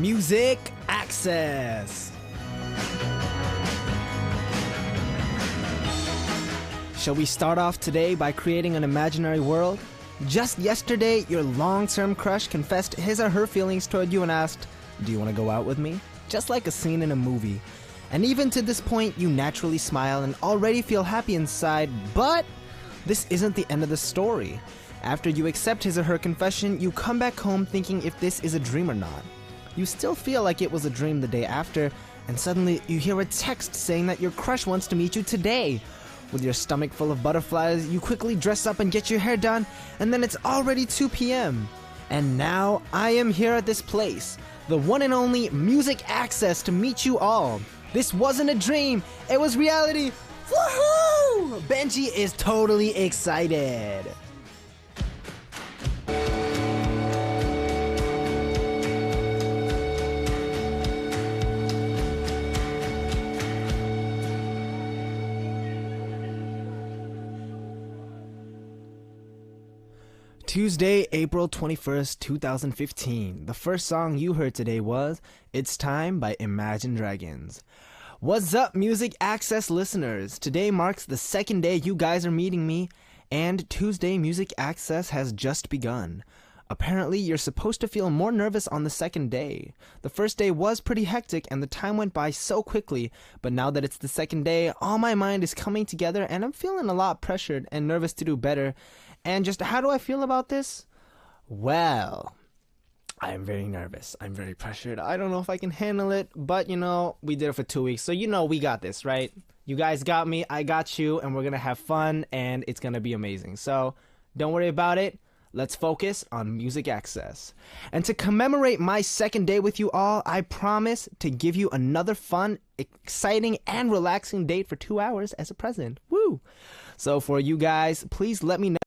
Music Access. Shall we start off today by creating an imaginary world? Just yesterday, your long-term crush confessed his or her feelings toward you and asked, "Do you want to go out with me?" Just like a scene in a movie. And even to this point, you naturally smile and already feel happy inside, but this isn't the end of the story. After you accept his or her confession, you come back home thinking if this is a dream or not. You still feel like it was a dream the day after, and suddenly you hear a text saying that your crush wants to meet you today. With your stomach full of butterflies, you quickly dress up and get your hair done, and then it's already 2 p.m. And now I am here at this place, the one and only Music Access, to meet you all. This wasn't a dream, it was reality. Woohoo! Benji is totally excited. Tuesday, April 21st, 2015. The first song you heard today was It's Time by Imagine Dragons. What's up, Music Access listeners? Today marks the second day you guys are meeting me, and Tuesday Music Access has just begun. Apparently, you're supposed to feel more nervous on the second day. The first day was pretty hectic and the time went by so quickly, but now that it's the second day, all my mind is coming together and I'm feeling a lot pressured and nervous to do better. And just how do I feel about this? Well, I'm very nervous. I'm very pressured. I don't know if I can handle it, but we did it for 2 weeks, so we got this, right? You guys got me, I got you, and we're gonna have fun, and it's gonna be amazing. So don't worry about it. Let's focus on Music Access. And to commemorate my second day with you all, I promise to give you another fun, exciting, and relaxing date for 2 hours as a present. Woo! So for you guys, please let me know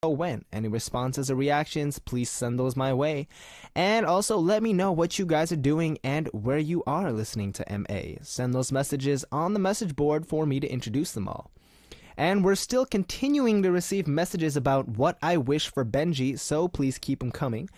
when. Any responses or reactions, please send those my way. And also let me know what you guys are doing and where you are listening to MA. Send those messages on the message board for me to introduce them all. And we're still continuing to receive messages about what I wish for Benji, so please keep them coming.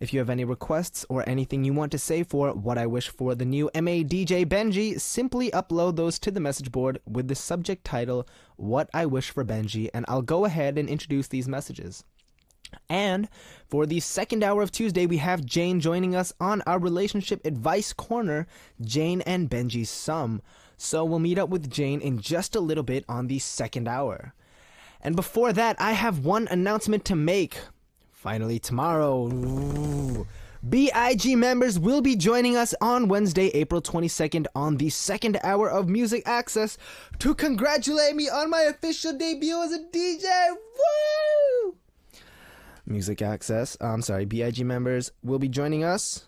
If you have any requests or anything you want to say for what I wish for the new MA DJ Benji, simply upload those to the message board with the subject title, What I Wish for Benji, and I'll go ahead and introduce these messages. And for the second hour of Tuesday, we have Jane joining us on our relationship advice corner, Jane and Benji's Sum. So we'll meet up with Jane in just a little bit on the second hour. And before that, I have one announcement to make. Finally, tomorrow, B.I.G members will be joining us on Wednesday, April 22nd on the second hour of Music Access to congratulate me on my official debut as a DJ. Woo! B.I.G members will be joining us.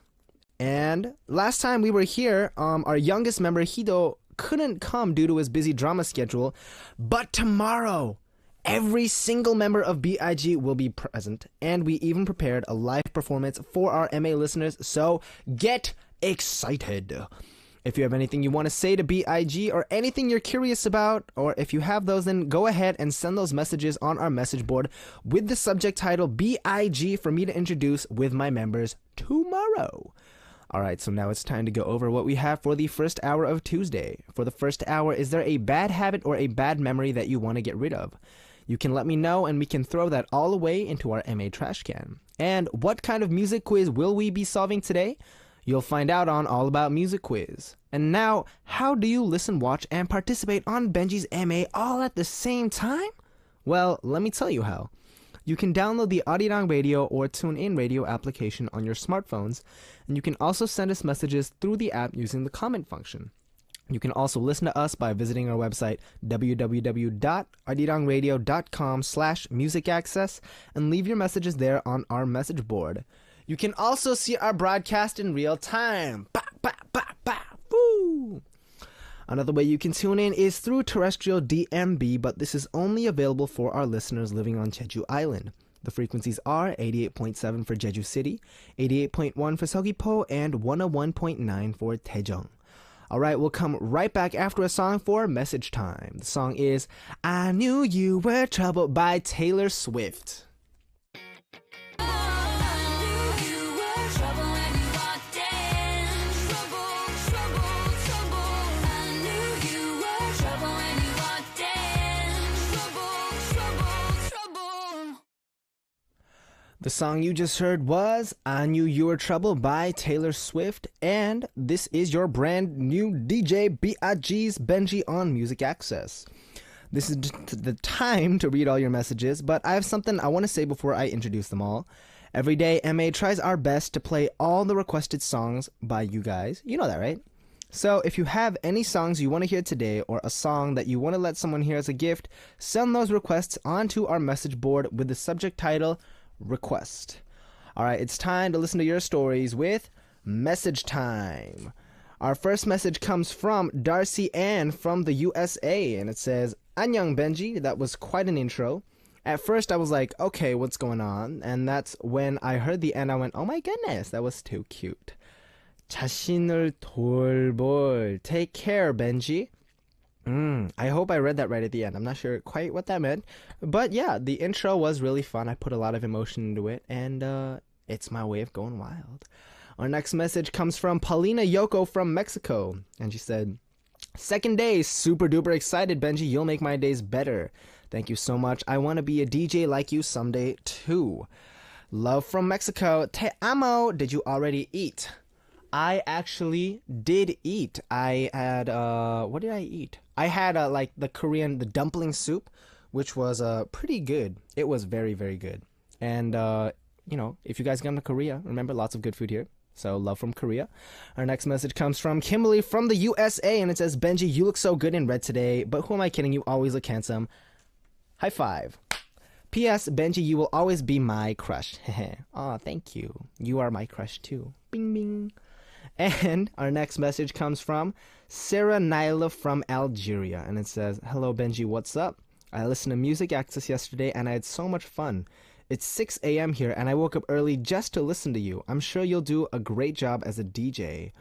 And last time we were here, our youngest member, Hido, couldn't come due to his busy drama schedule. But tomorrow, every single member of B.I.G will be present, and we even prepared a live performance for our MA listeners, so get excited. If you have anything you want to say to B.I.G or anything you're curious about, or if you have those, then go ahead and send those messages on our message board with the subject title B.I.G for me to introduce with my members tomorrow. Alright, so now it's time to go over what we have for the first hour of Tuesday. For the first hour, is there a bad habit or a bad memory that you want to get rid of? You can let me know and we can throw that all away into our MA trash can. And what kind of music quiz will we be solving today? You'll find out on All About Music Quiz. And now, how do you listen, watch, and participate on Benji's MA all at the same time? Well, let me tell you how. You can download the Arirang Radio or TuneIn Radio application on your smartphones, and you can also send us messages through the app using the comment function. You can also listen to us by visiting our website www.arirangradio.com/musicaccess and leave your messages there on our message board. You can also see our broadcast in real time. Ba, ba, ba, ba, woo! Another way you can tune in is through terrestrial DMB, but this is only available for our listeners living on Jeju Island. The frequencies are 88.7 for Jeju City, 88.1 for Seogwipo, and 101.9 for Daejeong. Alright, we'll come right back after a song for Message Time. The song is I Knew You Were Trouble by Taylor Swift. The song you just heard was I Knew You Were Trouble by Taylor Swift, and this is your brand new DJ B.I.G's Benji on Music Access. This is the time to read all your messages, but I have something I want to say before I introduce them all. Every day, MA tries our best to play all the requested songs by you guys. You know that, right? So if you have any songs you want to hear today or a song that you want to let someone hear as a gift, send those requests onto our message board with the subject title Request. Alright, it's time to listen to your stories with Message Time. Our first message comes from Darcy Ann from the USA, and it says, Annyeong Benji, that was quite an intro. At first I was like, okay, what's going on? And that's when I heard the end, I went, oh my goodness, that was too cute. 자신을 돌볼. Take care, Benji. I hope I read that right at the end. I'm not sure quite what that meant. But yeah, the intro was really fun. I put a lot of emotion into it, and it's my way of going wild. Our next message comes from Paulina Yoko from Mexico. And she said, second day, super duper excited, Benji. You'll make my days better. Thank you so much. I want to be a DJ like you someday too. Love from Mexico. Te amo. Did you already eat? I actually did eat. I had, what did I eat? I had, like, the dumpling soup, which was, pretty good. It was very, very good. And, you know, if you guys come to Korea, remember, lots of good food here. So, love from Korea. Our next message comes from Kimberly from the USA, and it says, Benji, you look so good in red today, but who am I kidding? You always look handsome. High five. P.S. Benji, you will always be my crush. Aw, thank you. You are my crush, too. Bing, bing. And our next message comes from Sarah Naila from Algeria, and it says, hello Benji, what's up? I listened to Music Access yesterday and I had so much fun. It's 6 a.m. here and I woke up early just to listen to you. I'm sure you'll do a great job as a DJ.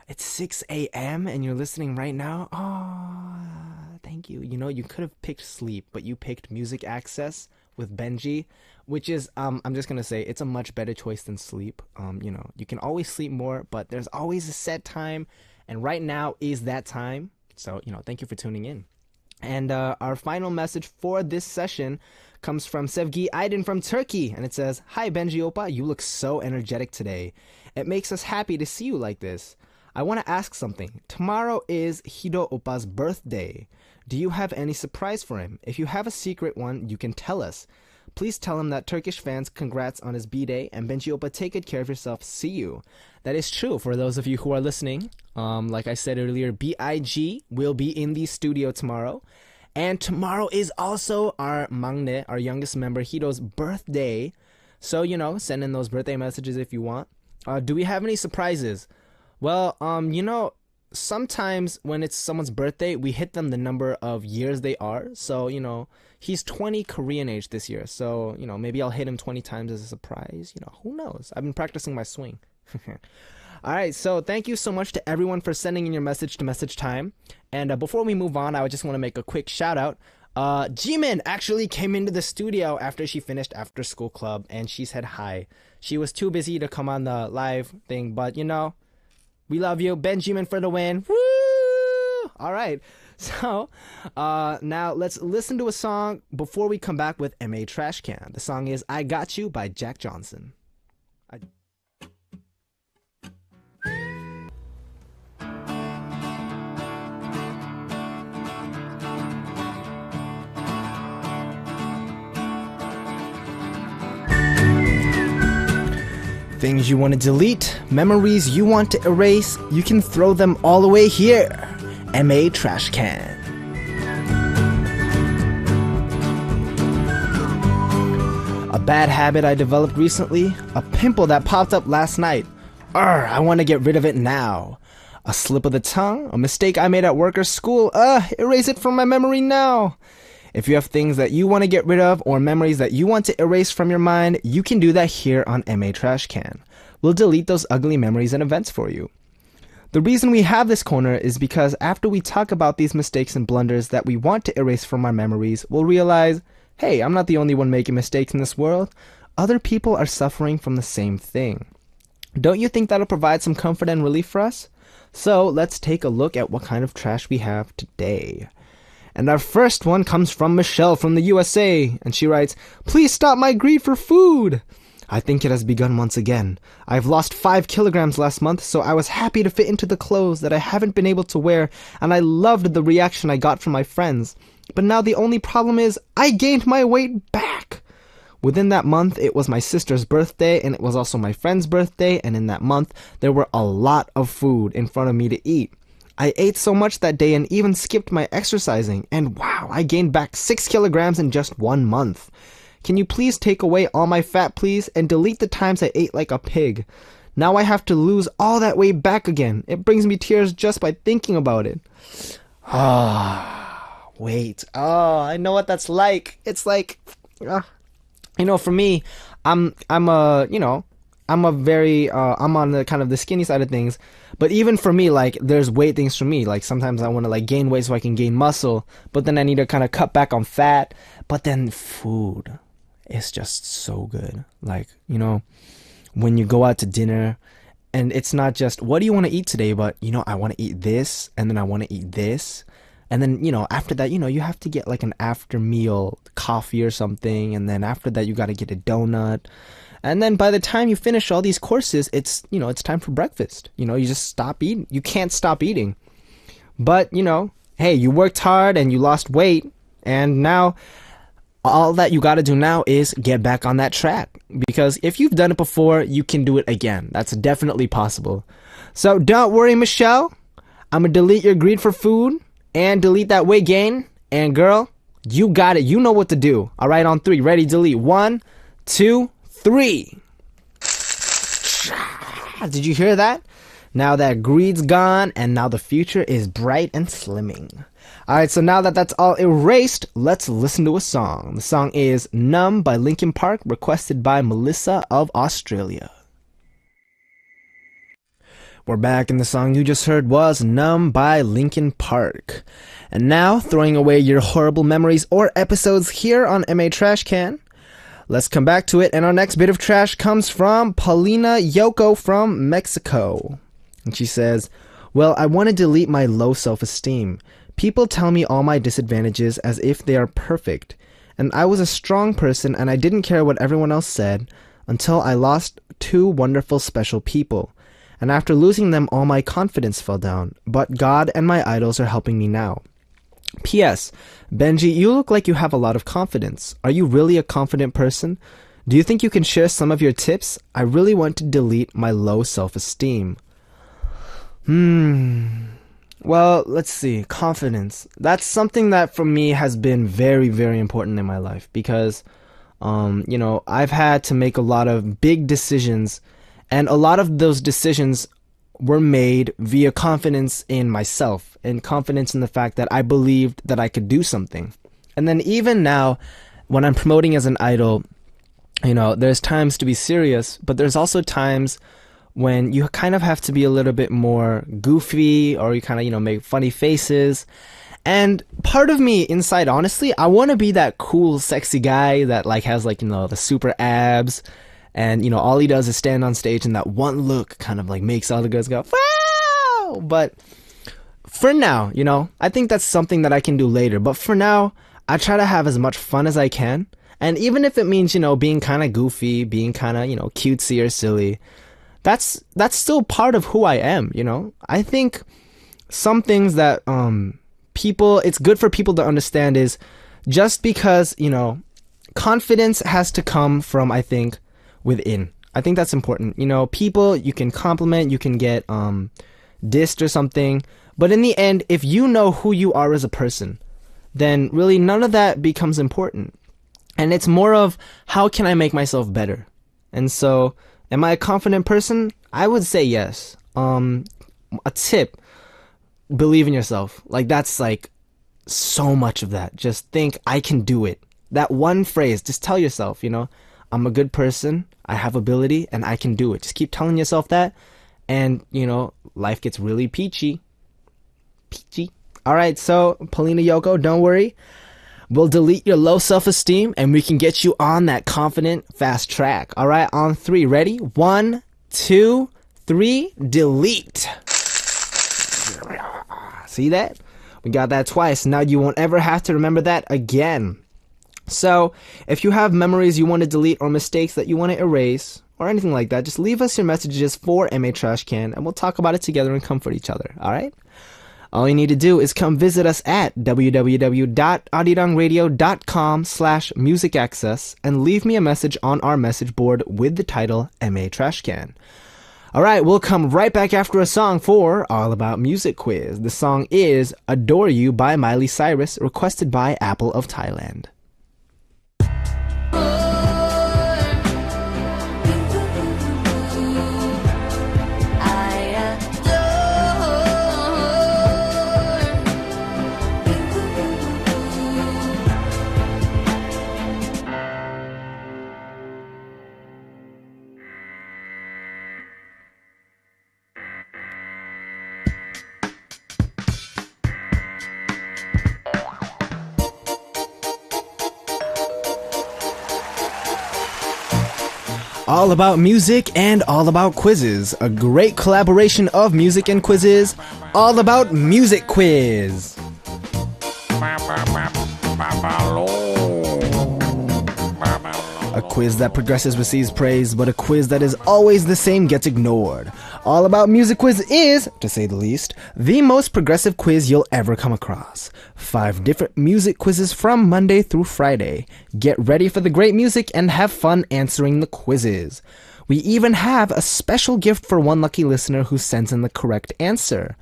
It's 6 a.m. and you're listening right now? Oh, thank you. You know, you could have picked sleep, but you picked Music Access with Benji, which is, I'm just going to say, it's a much better choice than sleep. You know, you can always sleep more, but there's always a set time, and right now is that time. So, you know, thank you for tuning in. And our final message for this session comes from Sevgi Aydin from Turkey, and it says, hi Benji Oppa, you look so energetic today. It makes us happy to see you like this. I want to ask something. Tomorrow is Hido Oppa's birthday. Do you have any surprise for him? If you have a secret one, you can tell us. Please tell him that Turkish fans congrats on his B-Day, and Benji Oppa, take good care of yourself. See you. That is true for those of you who are listening. Like I said earlier, B.I.G will be in the studio tomorrow. And tomorrow is also our Mangne, our youngest member, Hido's birthday. So, you know, send in those birthday messages if you want. Do we have any surprises? Well, you know, sometimes when it's someone's birthday, we hit them the number of years they are. So, you know, he's 20 Korean age this year. So, you know, maybe I'll hit him 20 times as a surprise. You know, who knows? I've been practicing my swing. All right, so thank you so much to everyone for sending in your message to Message Time. And before we move on, I would just want to make a quick shout out. Jimin actually came into the studio after she finished After School Club, and she said hi. She was too busy to come on the live thing, but you know, we love you. Benjamin for the win. Woo! All right. So, now let's listen to a song before we come back with MA Trash Can. The song is I Got You by Jack Johnson. Things you want to delete, memories you want to erase, you can throw them all away here. MA Trash Can. A bad habit I developed recently, a pimple that popped up last night. I want to get rid of it now. A slip of the tongue, a mistake I made at work or school, erase it from my memory now. If you have things that you want to get rid of or memories that you want to erase from your mind, you can do that here on MA Trash Can. We'll delete those ugly memories and events for you. The reason we have this corner is because after we talk about these mistakes and blunders that we want to erase from our memories, we'll realize, hey, I'm not the only one making mistakes in this world. Other people are suffering from the same thing. Don't you think that'll provide some comfort and relief for us? So let's take a look at what kind of trash we have today. And our first one comes from Michelle from the USA, and she writes, please stop my greed for food. I think it has begun once again. I've lost 5 kilograms last month, so I was happy to fit into the clothes that I haven't been able to wear, and I loved the reaction I got from my friends. But now the only problem is, I gained my weight back. Within that month, it was my sister's birthday, and it was also my friend's birthday, and in that month, there were a lot of food in front of me to eat. I ate so much that day and even skipped my exercising, and wow, I gained back 6 kilograms in just 1 month. Can you please take away all my fat, please, and delete the times I ate like a pig? Now I have to lose all that weight back again. It brings me tears just by thinking about it. Wait. I know what that's like. It's like, for me, I'm on the kind of the skinny side of things. But even for me, like, there's weight things for me. Like, sometimes I want to, like, gain weight so I can gain muscle. But then I need to kind of cut back on fat. But then food is just so good. Like, when you go out to dinner, and it's not just, what do you want to eat today? But, I want to eat this, and then I want to eat this. And then, after that, you have to get, like, an after meal coffee or something. And then after that, you got to get a donut. And then by the time you finish all these courses, it's time for breakfast. You just stop eating. You can't stop eating. But, hey, you worked hard and you lost weight. And now all that you got to do now is get back on that track. Because if you've done it before, you can do it again. That's definitely possible. So don't worry, Michelle. I'm going to delete your greed for food and delete that weight gain. And girl, you got it. You know what to do. All right, on 3. Ready, delete. 1, 2, 3. Did you hear that? Now that greed's gone, and now the future is bright and slimming. Alright, so now that that's all erased, let's listen to a song. The song is Numb by Linkin Park, requested by Melissa of Australia. We're back, and the song you just heard was Numb by Linkin Park. And now, throwing away your horrible memories or episodes here on MA Trash Can, let's come back to it, and our next bit of trash comes from Paulina Yoko from Mexico. And she says, well, I want to delete my low self-esteem. People tell me all my disadvantages as if they are perfect. And I was a strong person and I didn't care what everyone else said until I lost 2 wonderful special people. And after losing them, all my confidence fell down. But God and my idols are helping me now. P.S. Benji, you look like you have a lot of confidence. Are you really a confident person? Do you think you can share some of your tips? I really want to delete my low self-esteem. Well, let's see. Confidence. That's something that for me has been very, very important in my life because, I've had to make a lot of big decisions, and a lot of those decisions were made via confidence in myself and confidence in the fact that I believed that I could do something. And then even now, when I'm promoting as an idol, there's times to be serious, but there's also times when you kind of have to be a little bit more goofy, or you kind of, make funny faces. And part of me inside, honestly, I want to be that cool, sexy guy that has the super abs. And, all he does is stand on stage, and that one look kind of makes all the girls go, wow! But for now, I think that's something that I can do later. But for now, I try to have as much fun as I can. And even if it means, being kind of goofy, being kind of, cutesy or silly, that's still part of who I am, I think some things that it's good for people to understand is just because, confidence has to come from, I think, within. I think that's important. People, you can compliment, you can get dissed or something, but in the end, if you know who you are as a person, then really none of that becomes important. And it's more of, how can I make myself better? And so, am I a confident person? I would say yes. A tip, believe in yourself. That's so much of that. Just think, I can do it. That one phrase, just tell yourself, I'm a good person, I have ability, and I can do it. Just keep telling yourself that, and, life gets really peachy. Peachy. Alright, so, Paulina Yoko, don't worry. We'll delete your low self-esteem, and we can get you on that confident, fast track. Alright, on 3. Ready? 1, 2, 3, delete. See that? We got that twice. Now you won't ever have to remember that again. So, if you have memories you want to delete or mistakes that you want to erase, or anything like that, just leave us your messages for MA Trash Can, and we'll talk about it together and comfort each other, alright? All you need to do is come visit us at www.arirangradio.com/musicaccess and leave me a message on our message board with the title MA Trash Can. Alright, we'll come right back after a song for All About Music Quiz. The song is Adore You by Miley Cyrus, requested by Apple of Thailand. All about music and all about quizzes. A great collaboration of music and quizzes. All about Music Quiz. A quiz that progresses receives praise, but a quiz that is always the same gets ignored. All About Music Quiz is, to say the least, the most progressive quiz you'll ever come across. 5 different music quizzes from Monday through Friday. Get ready for the great music and have fun answering the quizzes. We even have a special gift for one lucky listener who sends in the correct answer.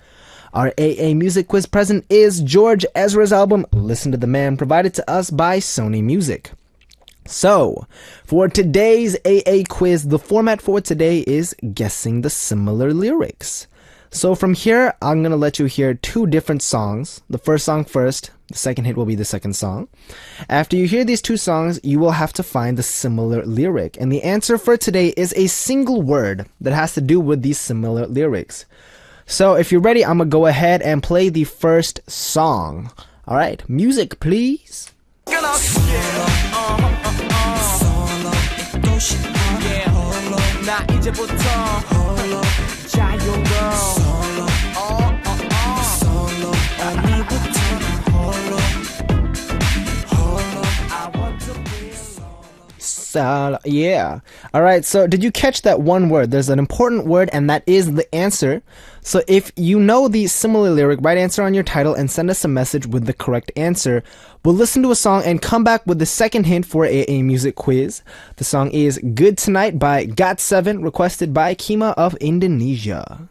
Our AA Music Quiz present is George Ezra's album, Listen to the Man, provided to us by Sony Music. So, for today's AA quiz, the format for today is guessing the similar lyrics. So from here, I'm going to let you hear 2 different songs. The first song first, the second hit will be the second song. After you hear these 2 songs, you will have to find the similar lyric. And the answer for today is a single word that has to do with these similar lyrics. So if you're ready, I'm going to go ahead and play the first song. Alright, music please. Yeah. Alright, so did you catch that one word? There's an important word, and that is the answer. So if you know the similar lyric, write answer on your title and send us a message with the correct answer. We'll listen to a song and come back with the second hint for AA Music Quiz. The song is Good Tonight by GOT7, requested by Kima of Indonesia.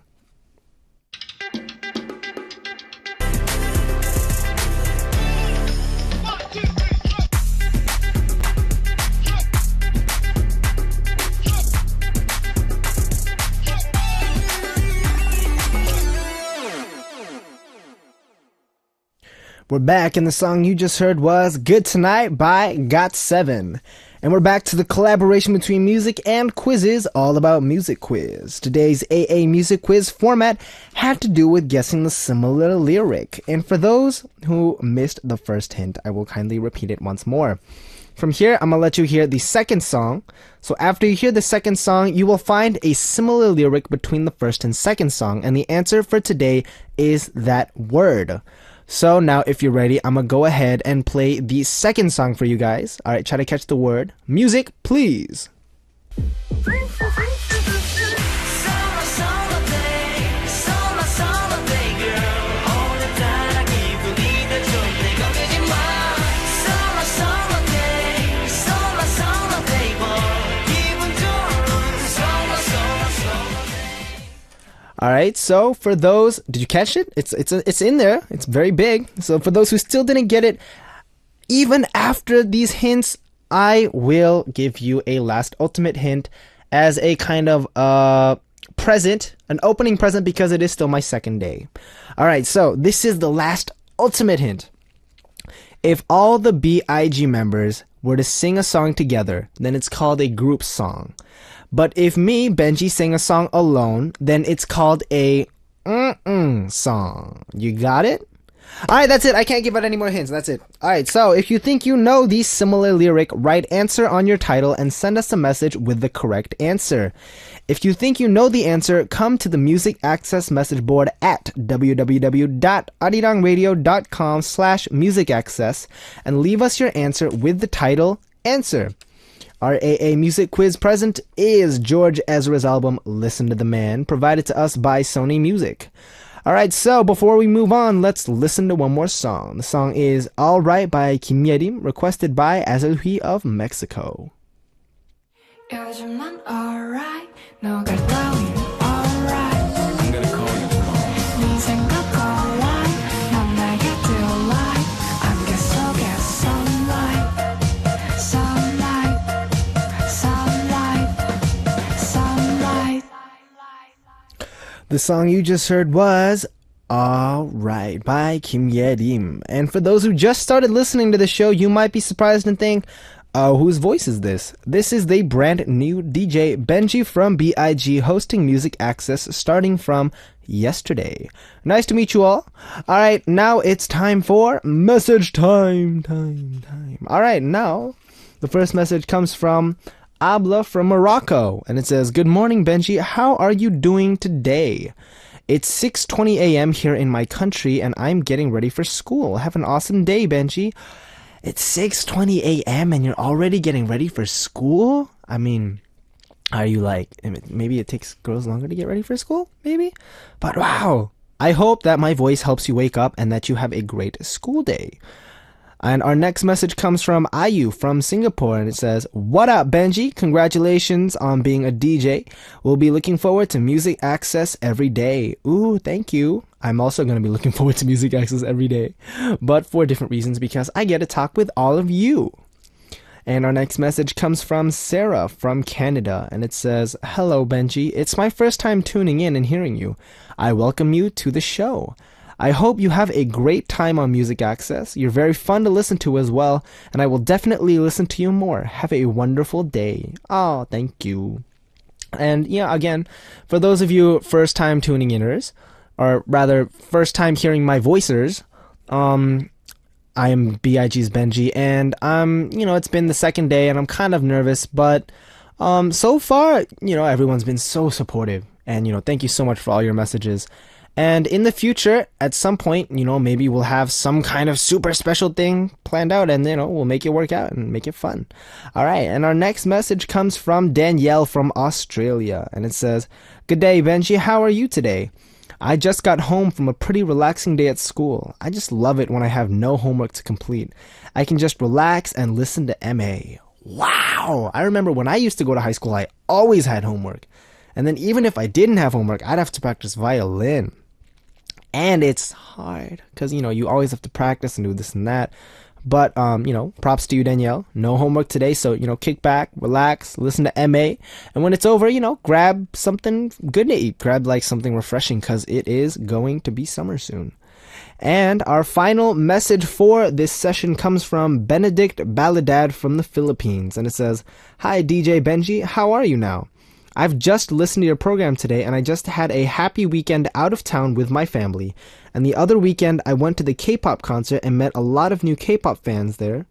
We're back, and the song you just heard was Good Tonight by GOT7. And we're back to the collaboration between music and quizzes, All About Music Quiz. Today's AA Music Quiz format had to do with guessing the similar lyric. And for those who missed the first hint, I will kindly repeat it once more. From here, I'm going to let you hear the second song. So after you hear the second song, you will find a similar lyric between the first and second song. And the answer for today is that word. So now if you're ready, I'm gonna go ahead and play the second song for you guys. Alright, try to catch the word. Music, please. Alright, so for those, did you catch it? It's in there. It's very big. So for those who still didn't get it, even after these hints, I will give you a last ultimate hint as a kind of present, an opening present, because it is still my second day. Alright, so this is the last ultimate hint. If all the B.I.G members were to sing a song together, then it's called a group song. But if me, Benji, sing a song alone, then it's called a song. You got it? Alright, that's it. I can't give out any more hints. That's it. Alright, so if you think you know the similar lyric, write answer on your title and send us a message with the correct answer. If you think you know the answer, come to the Music Access message board at www.arirangradio.com/musicaccess and leave us your answer with the title answer. Our AA music quiz present is George Ezra's album Listen to the Man, provided to us by Sony Music. Alright, so before we move on, let's listen to one more song. The song is Alright by Kim Yerim, requested by Azelhui of Mexico. 요즘 난 alright, 너가 glowing alright. I'm gonna call you tomorrow. 네 생각 alright, 넌 나에게 delight. 안개 속에 sunlight, sunlight, sunlight, sunlight. The song you just heard was Alright by Kim Yerim. And for those who just started listening to the show, you might be surprised and think, whose voice is this? This is the brand new DJ Benji from B.I.G hosting Music Access starting from yesterday. Nice to meet you all. Alright, now it's time for message time. Alright, now the first message comes from Abla from Morocco, and it says, Good morning, Benji. How are you doing today? It's 6:20 a.m. here in my country, and I'm getting ready for school. Have an awesome day, Benji. It's 6:20 a.m. and you're already getting ready for school? I mean, are you like, maybe it takes girls longer to get ready for school? Maybe? But wow! I hope that my voice helps you wake up and that you have a great school day. And our next message comes from Ayu from Singapore, and it says, What up, Benji? Congratulations on being a DJ. We'll be looking forward to Music Access every day. Ooh, thank you. I'm also going to be looking forward to Music Access every day, but for different reasons, because I get to talk with all of you. And our next message comes from Sarah from Canada, and it says, Hello, Benji. It's my first time tuning in and hearing you. I welcome you to the show. I hope you have a great time on Music Access. You're very fun to listen to as well, and I will definitely listen to you more. Have a wonderful day. Oh, thank you. And yeah, again, for those of you first time tuning iners, or rather first time hearing my voicers, I am B.I.G's Benji, and it's been the second day and I'm kind of nervous, but so far, everyone's been so supportive, and thank you so much for all your messages. And in the future, at some point, maybe we'll have some kind of super special thing planned out, and, we'll make it work out and make it fun. All right, and our next message comes from Danielle from Australia, and it says, Good day, Benji. How are you today? I just got home from a pretty relaxing day at school. I just love it when I have no homework to complete. I can just relax and listen to MA. Wow! I remember when I used to go to high school, I always had homework. And then even if I didn't have homework, I'd have to practice violin. And it's hard because, you always have to practice and do this and that. But, props to you, Danielle. No homework today, so, kick back, relax, listen to MA. And when it's over, grab something good to eat. Grab, something refreshing because it is going to be summer soon. And our final message for this session comes from Benedict Baladad from the Philippines. And it says, Hi, DJ Benji. How are you now? I've just listened to your program today, and I just had a happy weekend out of town with my family. And the other weekend, I went to the K-pop concert and met a lot of new K-pop fans there,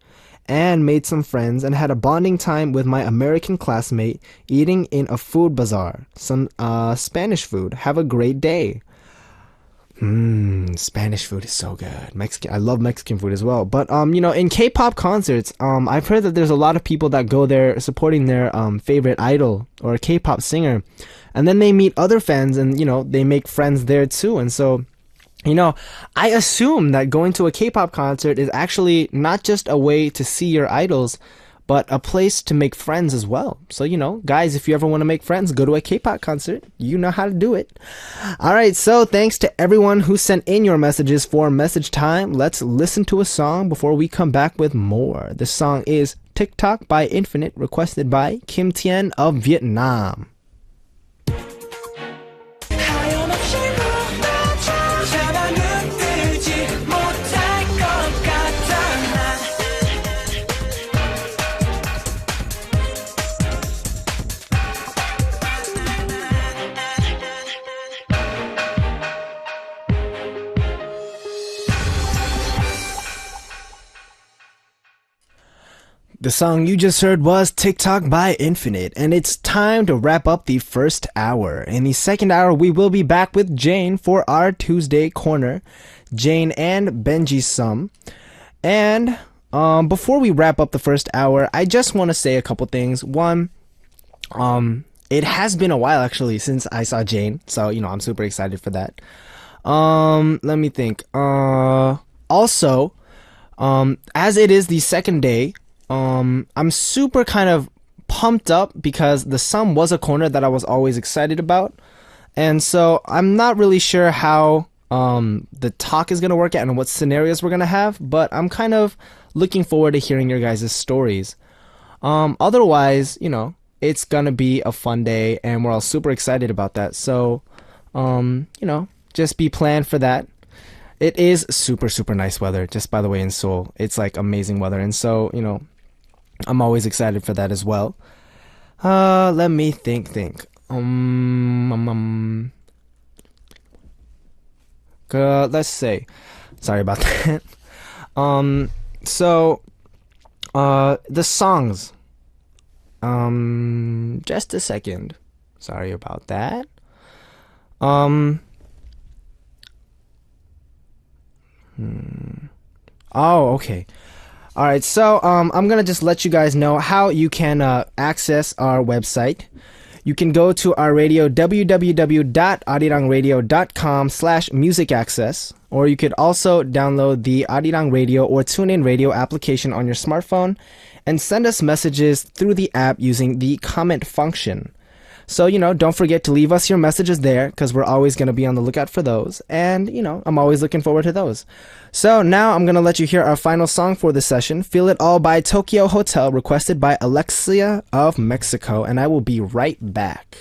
and made some friends, and had a bonding time with my American classmate eating in a food bazaar. Some Spanish food. Have a great day. Spanish food is so good. I love Mexican food as well. But, in K-pop concerts, I've heard that there's a lot of people that go there supporting their favorite idol or K-pop singer. And then they meet other fans and, they make friends there too. And so, I assume that going to a K-pop concert is actually not just a way to see your idols, but a place to make friends as well. So, guys, if you ever want to make friends, go to a K-pop concert. You know how to do it. All right, so thanks to everyone who sent in your messages for message time. Let's listen to a song before we come back with more. This song is TikTok by Infinite, requested by Kim Tien of Vietnam. The song you just heard was TikTok by Infinite, and it's time to wrap up the first hour. In the second hour, we will be back with Jane for our Tuesday corner. Jane and Benji's sum. And before we wrap up the first hour, I just want to say a couple things. One, it has been a while actually since I saw Jane, so I'm super excited for that. Let me think. Also, as it is the second day, I'm super kind of pumped up because the sum was a corner that I was always excited about, and so I'm not really sure how the talk is gonna work out and what scenarios we're gonna have, but I'm kind of looking forward to hearing your guys' stories. Otherwise, it's gonna be a fun day, and we're all super excited about that. So, just be planned for that. It is super, super nice weather, just by the way, in Seoul. It's like amazing weather, and so, I'm always excited for that as well. Let me think. Let's say, sorry about that. So, the songs. Just a second. Sorry about that. Oh, okay. All right, so I'm gonna just let you guys know how you can access our website. You can go to our radio, www.arirangradio.com/musicaccess, or you could also download the Arirang Radio or TuneIn Radio application on your smartphone and send us messages through the app using the comment function. So, don't forget to leave us your messages there because we're always going to be on the lookout for those. And, I'm always looking forward to those. So now I'm going to let you hear our final song for the session, Feel It All by Tokyo Hotel, requested by Alexia of Mexico. And I will be right back.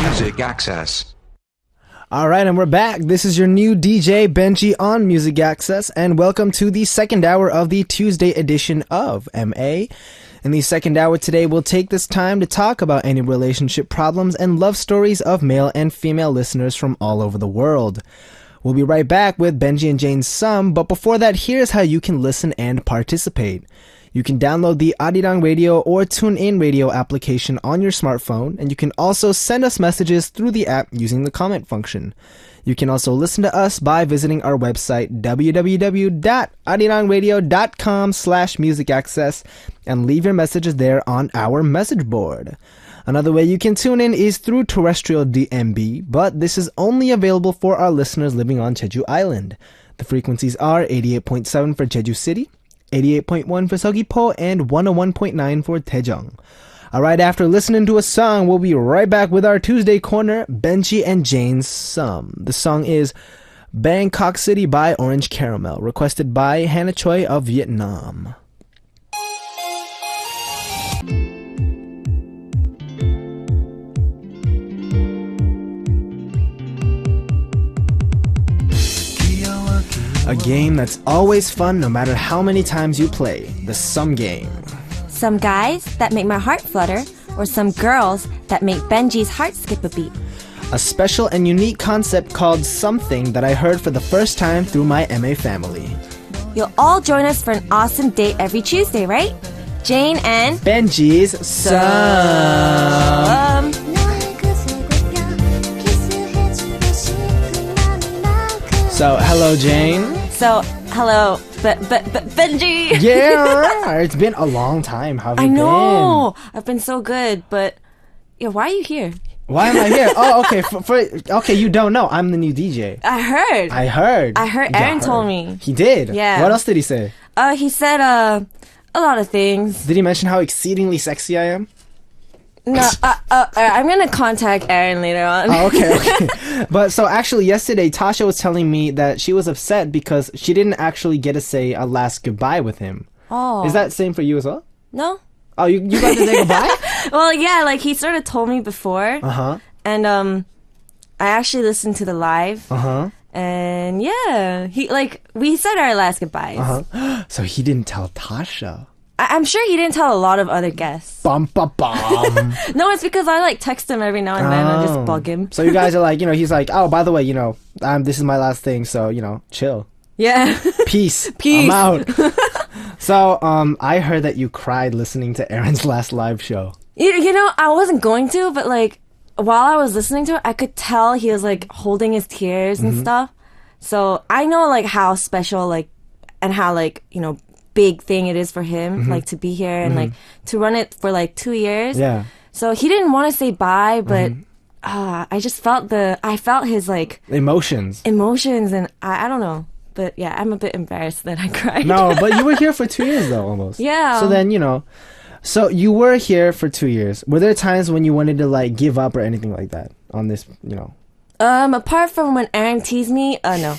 Music Access. All right, and we're back. This is your new DJ, Benji, on Music Access, and welcome to the second hour of the Tuesday edition of MA. In the second hour today, we'll take this time to talk about any relationship problems and love stories of male and female listeners from all over the world. We'll be right back with Benji and Jane's sum, but before that, here's how you can listen and participate. You can download the Arirang Radio or TuneIn Radio application on your smartphone, and you can also send us messages through the app using the comment function. You can also listen to us by visiting our website, www.arirangradio.com/musicaccess, and leave your messages there on our message board. Another way you can tune in is through terrestrial DMB, but this is only available for our listeners living on Jeju Island. The frequencies are 88.7 for Jeju City, 88.1 for Seogwipo, and 101.9 for Daejeong. Alright, after listening to a song, we'll be right back with our Tuesday corner, Benji and Jane's sum. The song is Bangkok City by Orange Caramel, requested by Hannah Choi of Vietnam. A game that's always fun no matter how many times you play, the sum game. Some guys that make my heart flutter, or some girls that make Benji's heart skip a beat. A special and unique concept called something that I heard for the first time through my MA family. You'll all join us for an awesome date every Tuesday, right? Jane and Benji's sum. So, hello, Jane. So, hello, Benji. Yeah, it's been a long time. How have you I been? know. I've been so good, but yeah, why are you here? Why am I here? Oh, okay. Okay, you don't know. I'm the new DJ. I heard. Aaron told me. He did? Yeah. What else did he say? He said a lot of things. Did he mention how exceedingly sexy I am? No, I'm gonna contact Aaron later on. Oh, okay. But so actually yesterday, Tasha was telling me that she was upset because she didn't actually get to say a last goodbye with him. Oh. Is that same for you as well? No? Oh, you got to say goodbye? Well, yeah, like he sort of told me before. Uh-huh. And I actually listened to the live. Uh-huh. And yeah, we said our last goodbyes. Uh-huh. So he didn't tell Tasha. I'm sure he didn't tell a lot of other guests. Bum, bum, bum. No, it's because I like text him every now and then and just bug him. So you guys are like, he's like, oh, by the way, this is my last thing, so, chill. Yeah. Peace. Peace. I'm out. So, I heard that you cried listening to Aaron's last live show. I wasn't going to, but like, while I was listening to it, I could tell he was like holding his tears and stuff. So I know like how special, like, and how like, big thing it is for him, like to be here and like to run it for like 2 years. Yeah. So he didn't want to say bye, but I just felt his like emotions, and I don't know. But yeah, I'm a bit embarrassed that I cried. No, but you were here for 2 years though, almost. Yeah. So then, so you were here for 2 years. Were there times when you wanted to like give up or anything like that on this, Apart from when Aaron teased me, no.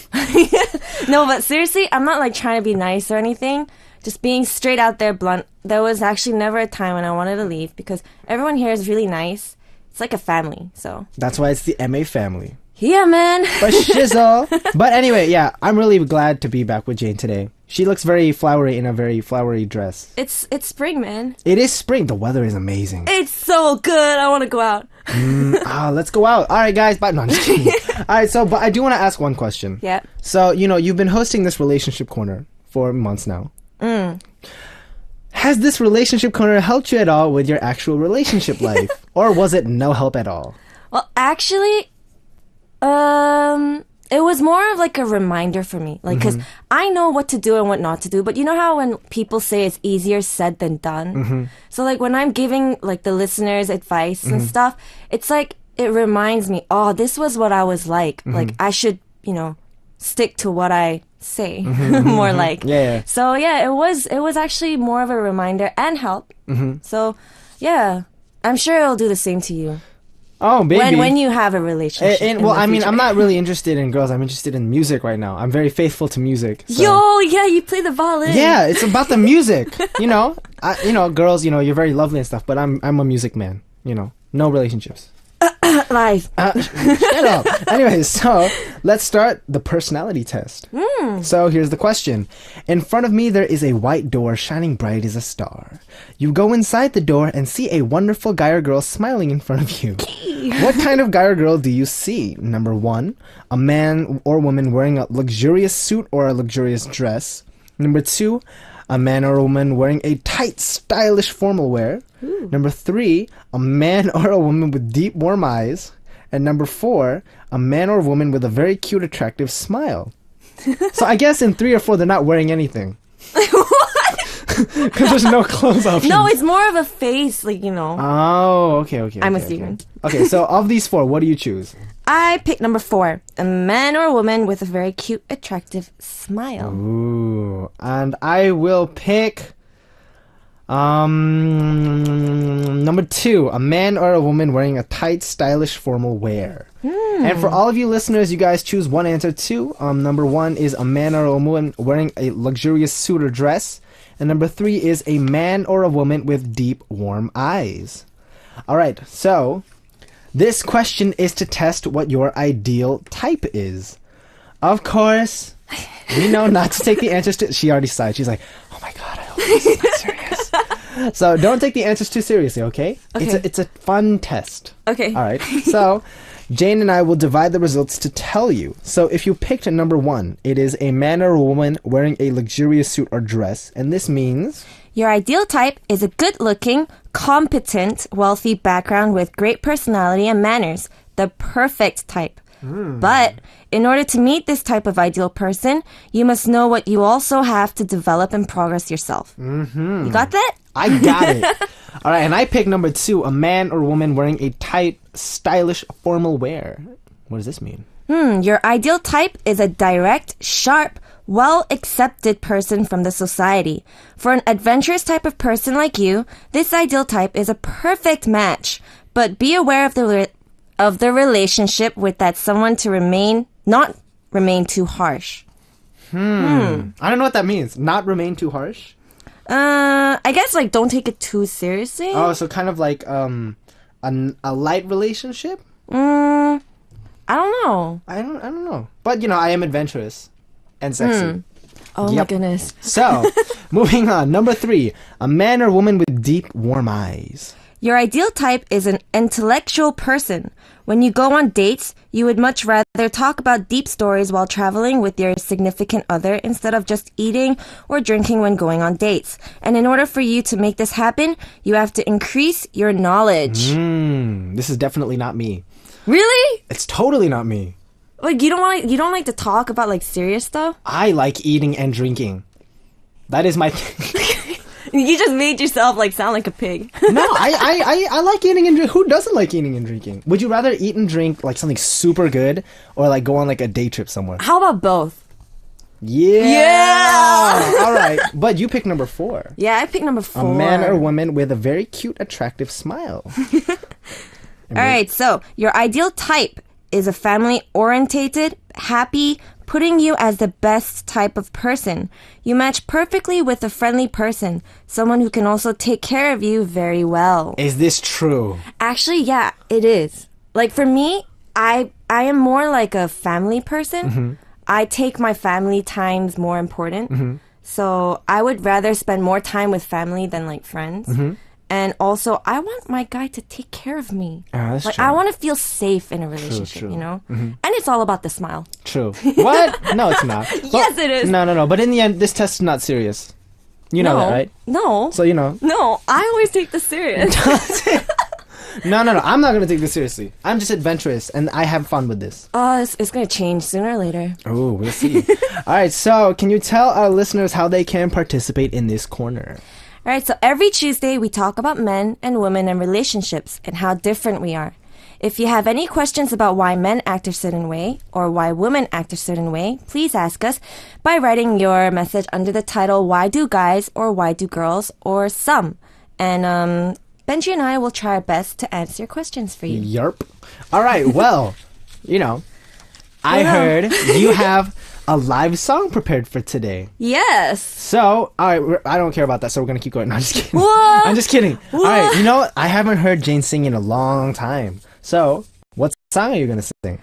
No, but seriously, I'm not like trying to be nice or anything. Just being straight out there blunt. There was actually never a time when I wanted to leave because everyone here is really nice. It's like a family, so. That's why it's the MA family. Yeah, man. But shizzle. But anyway, yeah, I'm really glad to be back with Jane today. She looks very flowery in a very flowery dress. It's spring, man. It is spring. The weather is amazing. It's so good. I want to go out. Let's go out. All right, guys. But no, I'm just kidding. All right, but I do want to ask one question. Yeah. So, you've been hosting this relationship corner for months now. Has this relationship corner helped you at all with your actual relationship life? Or was it no help at all? Well, actually, it was more of like a reminder for me. Like, because I know what to do and what not to do. But you know how when people say it's easier said than done? So like when I'm giving like the listeners advice and stuff, it's like it reminds me, oh, this was what I was like. Like I should, stick to what I say more like. Yeah. So yeah, it was actually more of a reminder and help. So yeah, I'm sure it'll do the same to you. Oh, baby. When you have a relationship. I'm not really interested in girls. I'm interested in music right now. I'm very faithful to music. So. Yo, yeah, you play the violin. Yeah, it's about the music. Girls, you're very lovely and stuff, but I'm a music man. No relationships. Live. Shut up. Anyways, so let's start the personality test. So here's the question. In front of me, there is a white door shining bright as a star. You go inside the door and see a wonderful guy or girl smiling in front of you. What kind of guy or girl do you see? Number 1, a man or woman wearing a luxurious suit or a luxurious dress. Number 2, a man or a woman wearing a tight, stylish formal wear. Number 3, a man or a woman with deep, warm eyes. And number 4, a man or a woman with a very cute, attractive smile. So I guess in 3 or 4, they're not wearing anything. Because there's no clothes option. No, it's more of a face, like, Oh, okay. I'm assuming. Okay, so of these 4, what do you choose? I picked number 4, a man or a woman with a very cute, attractive smile. Ooh, and I will pick number 2, a man or a woman wearing a tight, stylish, formal wear. And for all of you listeners, you guys choose one answer too. Number 1 is a man or a woman wearing a luxurious suit or dress. And number 3 is a man or a woman with deep, warm eyes. All right, so this question is to test what your ideal type is. Of course, we know not to take the answers to... She already sighed. She's like, oh my God, I hope this is not serious. So don't take the answers too seriously, okay? It's a fun test. Okay. All right. So Jane and I will divide the results to tell you. So if you picked number 1, it is a man or a woman wearing a luxurious suit or dress. And this means... Your ideal type is a good-looking, competent, wealthy background with great personality and manners. The perfect type. But in order to meet this type of ideal person, you must know what you also have to develop and progress yourself. You got that? I got it. All right, and I picked number 2, a man or woman wearing a tight, stylish, formal wear. What does this mean? Your ideal type is a direct, sharp, well-accepted person from the society. For an adventurous type of person like you, this ideal type is a perfect match. But be aware of the relationship with that someone to not remain too harsh. I don't know what that means. Not remain too harsh? I guess like don't take it too seriously. Oh, so kind of like a light relationship? I don't know. I don't know. But I am adventurous and sexy. Oh my goodness. So, moving on. Number 3, a man or woman with deep, warm eyes. Your ideal type is an intellectual person. When you go on dates, you would much rather talk about deep stories while traveling with your significant other instead of just eating or drinking when going on dates. And in order for you to make this happen, you have to increase your knowledge. This is definitely not me. Really? It's totally not me. Like you don't like to talk about like serious stuff? I like eating and drinking. That is my thing. You just made yourself like sound like a pig. No, I like eating and drinking. Who doesn't like eating and drinking? Would you rather eat and drink like something super good or like go on like a day trip somewhere? How about both? Yeah. All right. But you picked number 4. Yeah, I picked number 4. A man or woman with a very cute, attractive smile. All right. So your ideal type is a family-orientated, happy, putting you as the best type of person. You match perfectly with a friendly person, someone who can also take care of you very well. Is this true? Actually, yeah, it is. Like for me, I am more like a family person. I take my family times more important. So I would rather spend more time with family than like friends. And also, I want my guy to take care of me. That's like true. I want to feel safe in a relationship, true. you know? And it's all about the smile. True. What? No, it's not. Yes, it is. No. But in the end, this test is not serious. You know that, right? No. So you know. No, I always take this serious. No. I'm not gonna take this seriously. I'm just adventurous, and I have fun with this. It's gonna change sooner or later. Oh, we'll see. All right. So, can you tell our listeners how they can participate in this corner? All right, so every Tuesday we talk about men and women and relationships and how different we are. If you have any questions about why men act a certain way or why women act a certain way, please ask us by writing your message under the title Why Do Guys or Why Do Girls or Some. And Benji and I will try our best to answer your questions for you. Yerp. All right. Well, I heard you have a live song prepared for today. Yes. So, all right, I don't care about that, so we're going to keep going. No, I'm just kidding. What? I'm just kidding. What? All right, you know what? I haven't heard Jane sing in a long time. So, what song are you going to sing?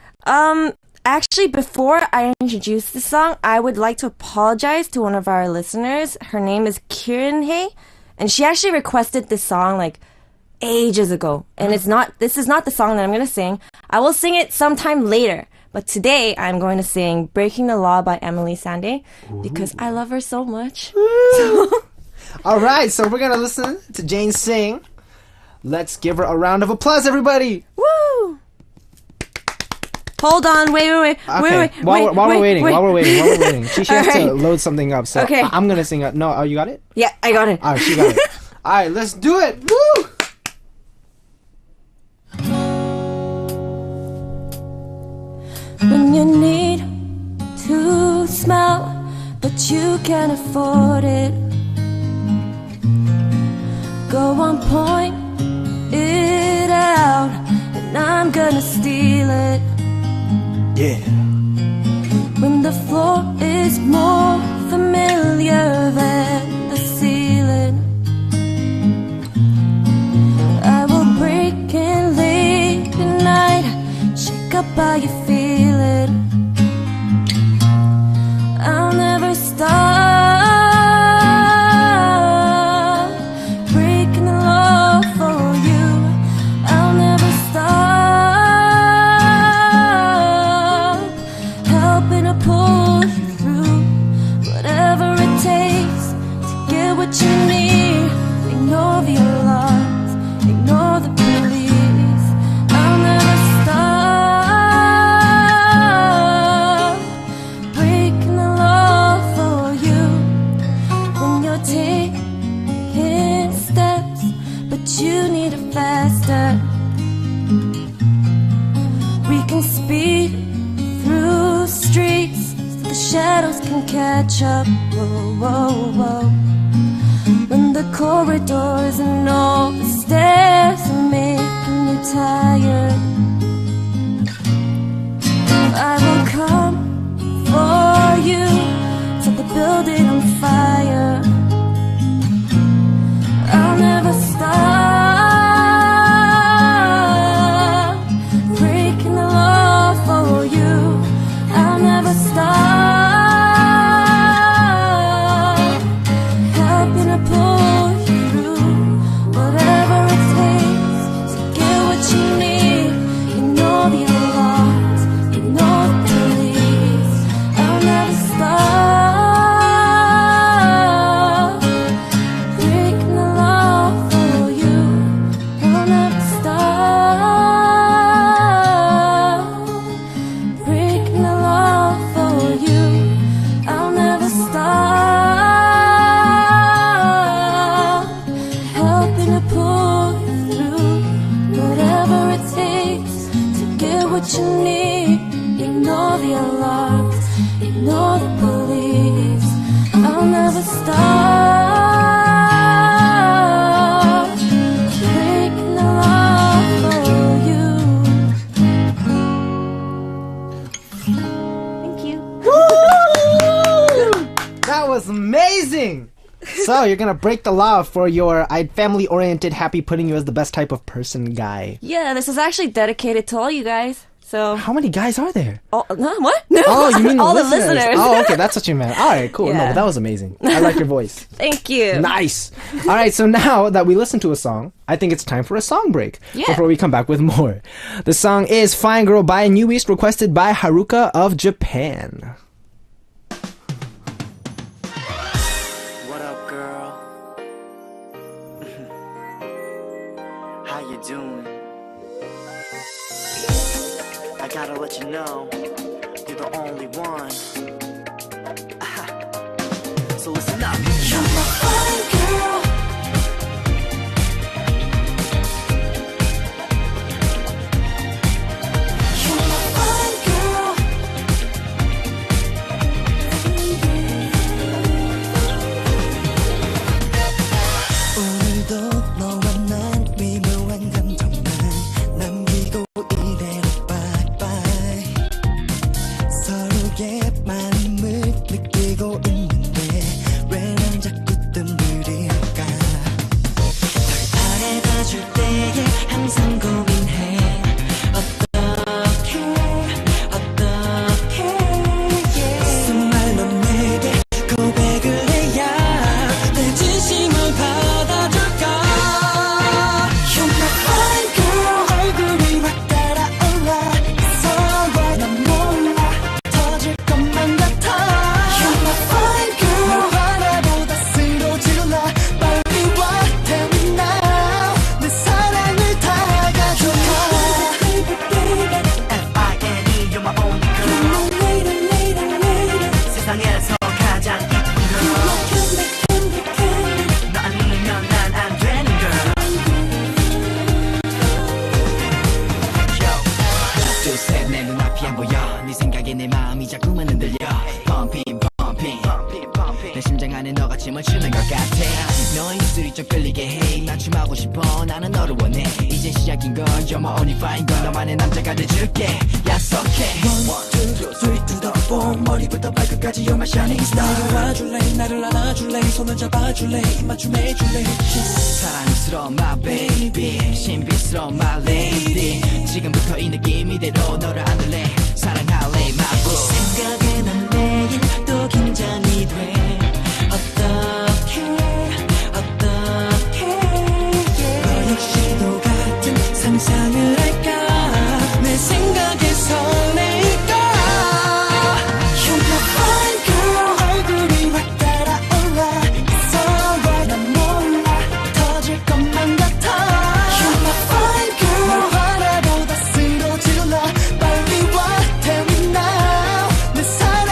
Actually, before I introduce the song, I would like to apologize to one of our listeners. Her name is Kieran Hay, and she actually requested this song like ages ago. And this is not the song that I'm going to sing. I will sing it sometime later. But today, I'm going to sing Breaking the Law by Emily Sandé because I love her so much. All right, so we're going to listen to Jane sing. Let's give her a round of applause, everybody. Woo! Hold on, wait. Okay, while we're waiting. She has All right. to load something up, so Okay. I'm going to sing. No, oh, you got it? Yeah, I got it. All right, she got it. All right, let's do it. Woo! When you need to smile, but you can't afford it, go on, point it out, and I'm gonna steal it. Yeah. When the floor is more familiar than the ceiling, I will break in late at night, shake up how you feeling. I'll never stop breaking the law for you. I'll never stop helping to pull you through. Whatever it takes to get what you need. Ignore the alarms, ignore the police. I'll never stop breaking the law for you. When you're taking steps, but you need it faster, we can speed through streets, the shadows can catch up. Whoa, whoa, whoa. When the corridors and all the stairs are making you tired, I will come for you, set the building on fire. I'll never stop breaking the law for you. I'll never stop helping to pull you through whatever it takes to get what you need. You know the alarms, you know the police. I'll never stop breaking the law for you. I'll never stop breaking the law for you. I'll never stop helping to pull you through whatever it takes to get what you need. Ignore the alarms, ignore the police. I'll never stop breaking the law for you. Thank you. That was amazing! So, you're gonna break the law for your family-oriented, happy, putting you as the best type of person guy. Yeah, this is actually dedicated to all you guys. So, How many guys are there? what? No. Oh, you mean all the the listeners? Oh, okay, that's what you meant. All right, cool. No, Yeah. but that was amazing. I like your voice. Thank you. Nice. All right, so now that we listened to a song, I think it's time for a song break Yeah. before we come back with more. The song is Fine Girl by New East, requested by Haruka of Japan. What up, girl? How you doing? I gotta let you know, you're the only one. So listen up. You're my fine girl. You're my fine girl. 오늘도 너와 난 미묘한 감정만 남기고 이대로 bye-bye. 서로의 마음을 느끼고 있는데 왜 난 자꾸 뜸들일까. 널 바래다 줄 때에 항상 고민해. 어떻게 정말로 내게 고백을 해야 내 진심을 받아줄까. You're my fine girl. 얼굴이 확 따라올라. It's alright. 난 몰라 터질 것만 같아. You're my fine girl. 널 바라보다 쓰러질라. 빨리 와 tell me now. 내 사랑을 다가줘. Baby, baby, F.I.N.E. You're my only girl. You're my lady, lady, lady. 세상에서 가장 이쁜 girl. You're my candy, candy, candy. 너 아니면 난 안 되는 girl. Yo. 하나 둘 셋 내 눈앞이 안 보여. 네 생각에 내 마음이 자꾸만 흔들려. Pumping, pumping. 내 심장 안에 너가 춤을 추는 것 같아. 너의 입술이 좀 끌리게 해. 맞춤하고 싶어. 나는 너를 원해. 이제 시작인 걸. You're my only fine girl. 너만의 남자가 돼줄게. 약속해. 1, 2, 3 to the 4. 머리부터 발끝까지 You're my shining star. 나를 와줄래. 나를 안아줄래. 손을 잡아줄래. 입맞춤 해줄래. 사랑스러운 my baby. 신비스러운 my lady. 지금부터 이 느낌 이대로 너를 안을래. 사랑할래 my boo. 생각에 난 매일 또 긴장이 돼. 어떻게 너 역시도 같은 상상을 할까. 내 생각에 설레일까. You're my fine girl. 얼굴이 확 따라올라. It's alright. 난 몰라 터질 것만 같아. You're my fine girl. 널 바라보다 쓰러질라. 빨리 와 tell me now. 내 사랑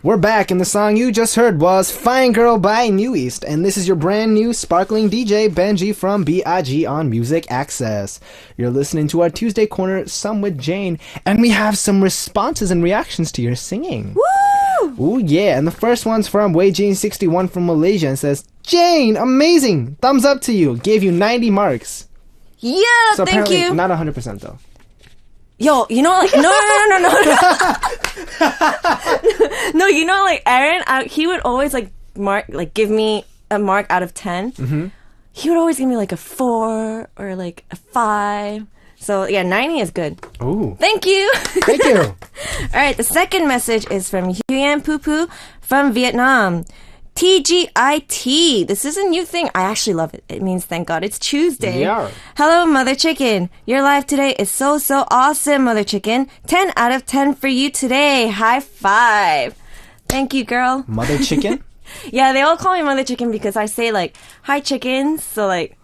We're back, and the song you just heard was Fine Girl by New East. And this is your brand new sparkling DJ, Benji from B.I.G on Music Access. You're listening to our Tuesday Corner, Some with Jane, and we have some responses and reactions to your singing. Woo! Ooh, yeah. And the first one's from WeiJane61 from Malaysia and says, Jane, amazing! Thumbs up to you. Gave you 90 marks. Yeah, So thank apparently you. not 100% though. Yo, you know, like, no. No, you know, like, Aaron, he would always, like, give me a mark out of 10. Mm-hmm. He would always give me, like, a 4 or, like, a 5. So, yeah, 90 is good. Ooh. Thank you. Thank you. All right, the second message is from Huyen Poo Poo from Vietnam. TGIT. This is a new thing. I actually love it. It means thank God it's Tuesday. Yeah. Hello, Mother Chicken. Your live today is so awesome, Mother Chicken. 10 out of 10 for you today. High five. Thank you, girl. Mother Chicken? Yeah, they all call me Mother Chicken because I say, like, hi, chickens. So, like,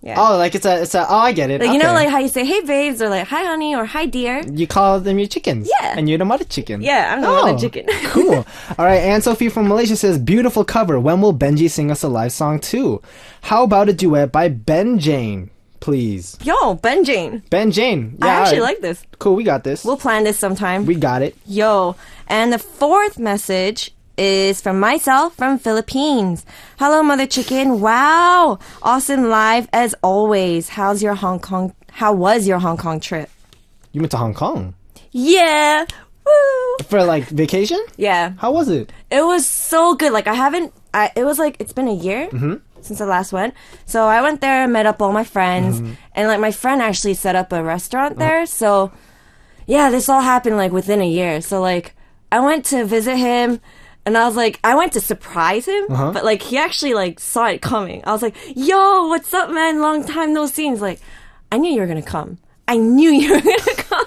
yeah. Oh, like it's a, oh, I get it. Like, you know, Okay. like how you say, hey, babes, or like, hi, honey, or hi, dear. You call them your chickens. Yeah. And you're the mother chicken. Yeah, I'm the Mother Chicken. Cool. All right, Anne Sophie from Malaysia says, beautiful cover. When will Benji sing us a live song too? How about a duet by Benjane, please? Yo, Benjane. Benjane. Yeah, I actually all right. like this. Cool, we got this. We'll plan this sometime. We got it. Yo. And the fourth message is from myself from Philippines. Hello, Mother Chicken. Wow. Awesome live as always. How was your Hong Kong trip? You went to Hong Kong? Yeah. Woo. For like vacation? Yeah. How was it? It was so good. Like it was like, it's been a year since I last went. So I went there, met up all my friends, and like my friend actually set up a restaurant there. So yeah, this all happened like within a year. So like I went to visit him and I was like, I went to surprise him, but like he actually like saw it coming. I was like, yo, what's up, man? Long time no see. He's like, I knew you were going to come. I knew you were going to come.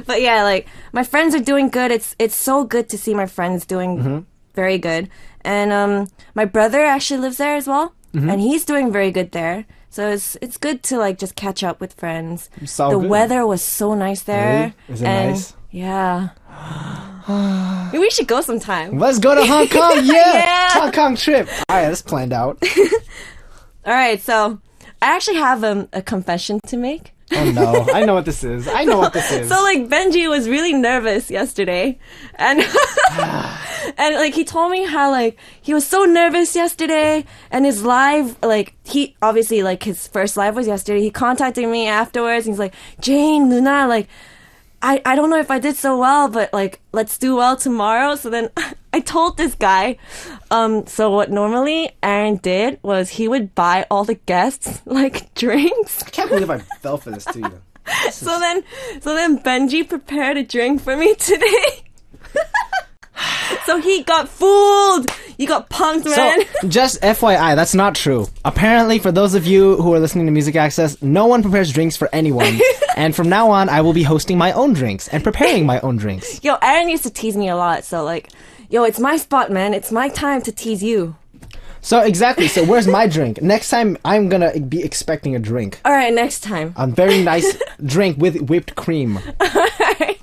But yeah, like my friends are doing good. It's so good to see my friends doing very good. And my brother actually lives there as well, and he's doing very good there. So it's good to like just catch up with friends. So the good. weather was so nice there. Really? Is it and nice? Yeah. We should go sometime. Let's go to Hong Kong. Yeah. Yeah. Hong Kong trip. All right, that's planned out. All right, so I actually have a confession to make. Oh no, I know what this is. I know what this is. So like Benji was really nervous yesterday, and and like he told me how like he was so nervous yesterday, and his live, like he obviously like his first live was yesterday. He contacted me afterwards. And he's like, Jane, Luna, like I don't know if I did so well, but like let's do well tomorrow. So then I told this guy, so what normally Aaron did was he would buy all the guests like drinks. I can't believe I fell for this too. So then Benji prepared a drink for me today. So he got fooled. You got punked, man. So, just FYI, that's not true. Apparently, for those of you who are listening to Music Access, no one prepares drinks for anyone. And from now on, I will be hosting my own drinks and preparing my own drinks. Yo, Aaron used to tease me a lot. So like, yo, it's my spot, man. It's my time to tease you. So exactly. So where's my drink? Next time, I'm gonna be expecting a drink. All right, next time. A very nice drink with whipped cream.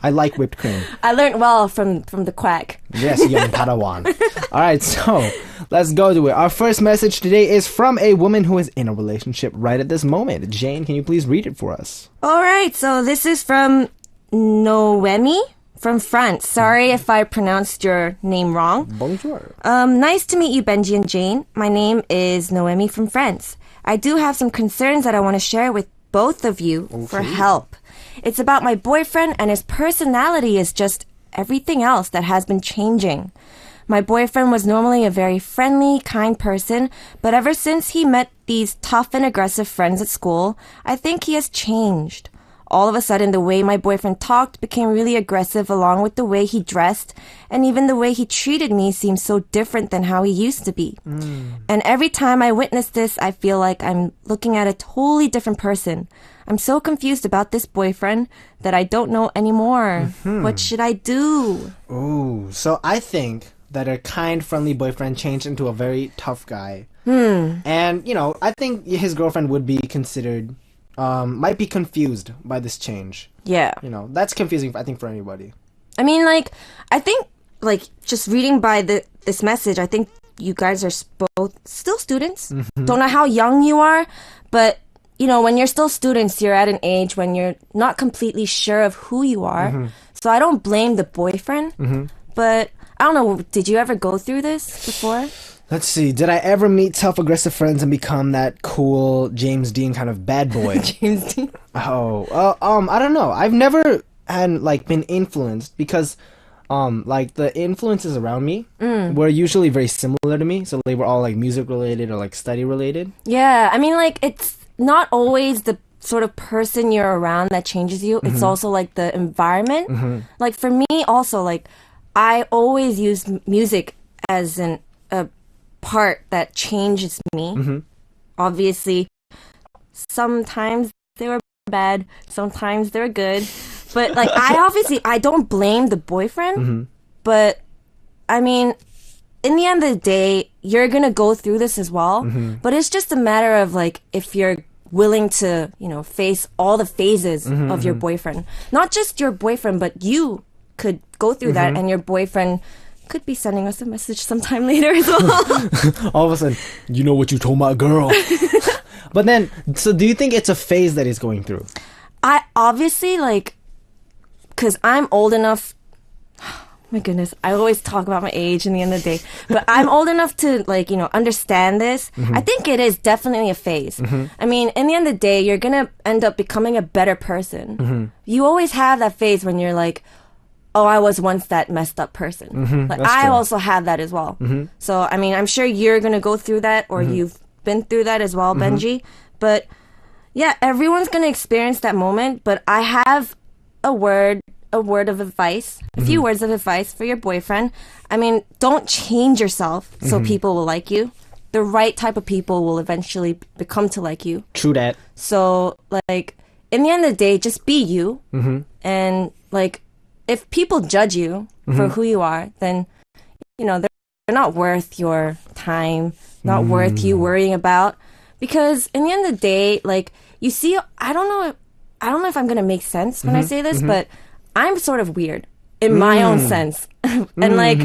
I like whipped cream. I learned well from the quack. Yes, young Padawan. All right, so let's go to it. Our first message today is from a woman who is in a relationship right at this moment. Jane, can you please read it for us? All right, so this is from Noemi from France. Sorry if I pronounced your name wrong. Bonjour. Nice to meet you, Benji and Jane. My name is Noemi from France. I do have some concerns that I want to share with both of you for help. It's about my boyfriend, and his personality is just everything else that has been changing. My boyfriend was normally a very friendly, kind person, but ever since he met these tough and aggressive friends at school, I think he has changed. All of a sudden, the way my boyfriend talked became really aggressive, along with the way he dressed, and even the way he treated me seemed so different than how he used to be. And every time I witness this, I feel like I'm looking at a totally different person. I'm so confused about this boyfriend that I don't know anymore. What should I do? Ooh, so I think that a kind, friendly boyfriend changed into a very tough guy. And, you know, I think his girlfriend would be considered, might be confused by this change. Yeah. You know, that's confusing, I think, for anybody. I mean, like, I think like just reading by this message, I think you guys are both still students. Don't know how young you are, but you know, when you're still students, you're at an age when you're not completely sure of who you are. So I don't blame the boyfriend, but I don't know, did you ever go through this before? Let's see. Did I ever meet tough, aggressive friends and become that cool James Dean kind of bad boy? James Dean. I don't know. I've never had like been influenced because like the influences around me were usually very similar to me. So they were all like music related or like study related. Yeah, I mean, like it's not always the sort of person you're around that changes you. It's also like the environment. Like for me also, like I always use music as a part that changes me. Obviously, sometimes they were bad, sometimes they were good. But like I don't blame the boyfriend. But I mean, in the end of the day, you're gonna go through this as well. But it's just a matter of like if you're willing to, you know, face all the phases of your boyfriend. Not just your boyfriend, but you could go through that, and your boyfriend could be sending us a message sometime later as well. All of a sudden, you know what you told my girl. But then, so do you think it's a phase that he's going through? I obviously like, because I'm old enough. My goodness, I always talk about my age in the end of the day, but I'm old enough to like, you know, understand this. I think it is definitely a phase. I mean, in the end of the day, you're gonna end up becoming a better person. You always have that phase when you're like, oh, I was once that messed up person. Like I also have that as well. So, I mean, I'm sure you're going to go through that or you've been through that as well, Benji. But yeah, everyone's going to experience that moment. But I have a word of advice, a few words of advice for your boyfriend. I mean, don't change yourself so people will like you. The right type of people will eventually become to like you. True that. So, like, in the end of the day, just be you. And, like, if people judge you for who you are, then, you know, they're not worth your time, not worth you worrying about. Because in the end of the day, like, you see, I don't know if I'm going to make sense when I say this, but I'm sort of weird in my own sense. And, like,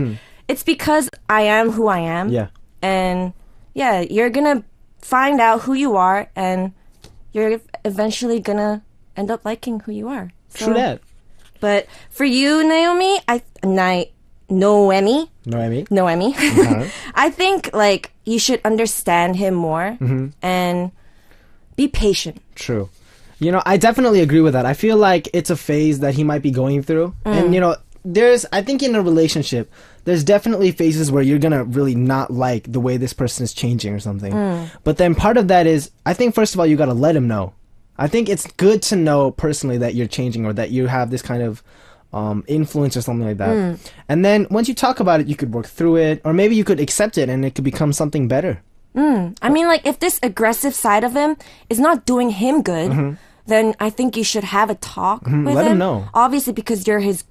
it's because I am who I am. Yeah. And, yeah, you're going to find out who you are, and you're eventually going to end up liking who you are. So, True that. but for you, Naomi, Noemi, I think like you should understand him more and be patient. True. You know, I definitely agree with that. I feel like it's a phase that he might be going through. And, you know, I think in a relationship, there's definitely phases where you're going to really not like the way this person is changing or something. But then part of that is, I think first of all, you got to let him know. I think it's good to know personally that you're changing or that you have this kind of influence or something like that. And then once you talk about it, you could work through it, or maybe you could accept it and it could become something better. I mean, like, if this aggressive side of him is not doing him good, then I think you should have a talk with him. Let him know. Obviously, because you're his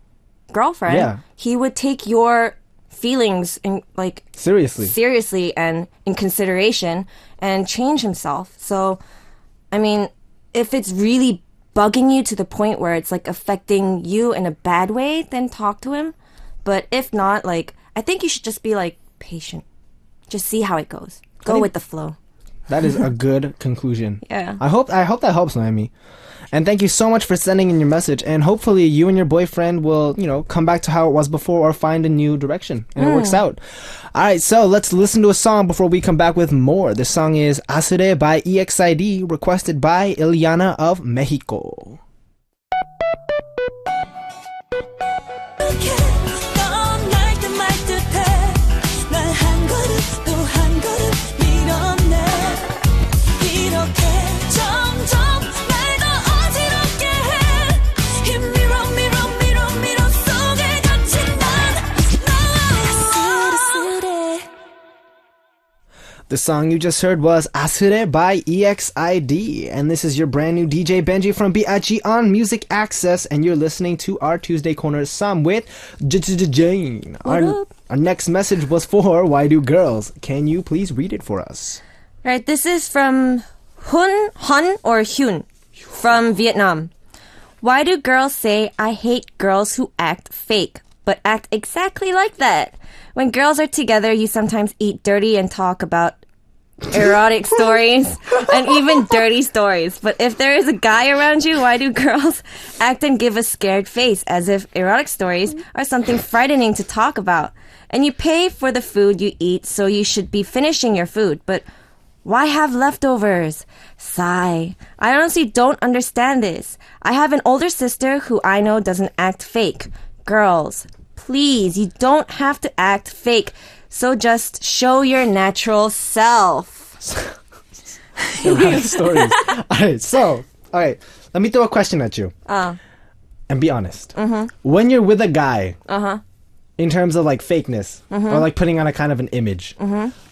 girlfriend, Yeah. he would take your feelings in, like, seriously and in consideration and change himself. So, I mean, if it's really bugging you to the point where it's like affecting you in a bad way, then talk to him. But if not, like, I think you should just be like patient. Just see how it goes. Go with the flow. That is a good conclusion. Yeah. I hope that helps, Naomi. And thank you so much for sending in your message. And hopefully you and your boyfriend will, you know, come back to how it was before or find a new direction. And it works out. All right, so let's listen to a song before we come back with more. This song is Asure by EXID, requested by Ileana of Mexico. The song you just heard was Asure by EXID, and this is your brand new DJ Benji from B.I.G on Music Access, and you're listening to our Tuesday Corner Sam with Jane. Our next message was for Why Do Girls? Can you please read it for us? Right, this is from Hun or Hyun from Vietnam. Why do girls say I hate girls who act fake? but act exactly like that. When girls are together, you sometimes eat dirty and talk about erotic stories and even dirty stories. But if there is a guy around you, why do girls act and give a scared face as if erotic stories are something frightening to talk about? And you pay for the food you eat, so you should be finishing your food. But why have leftovers? Sigh. I honestly don't understand this. I have an older sister who I know doesn't act fake. Girls, please, you don't have to act fake. So just show your natural self. Erotic stories. All right. Let me throw a question at you. And be honest. When you're with a guy, in terms of like fakeness, or like putting on a kind of an image,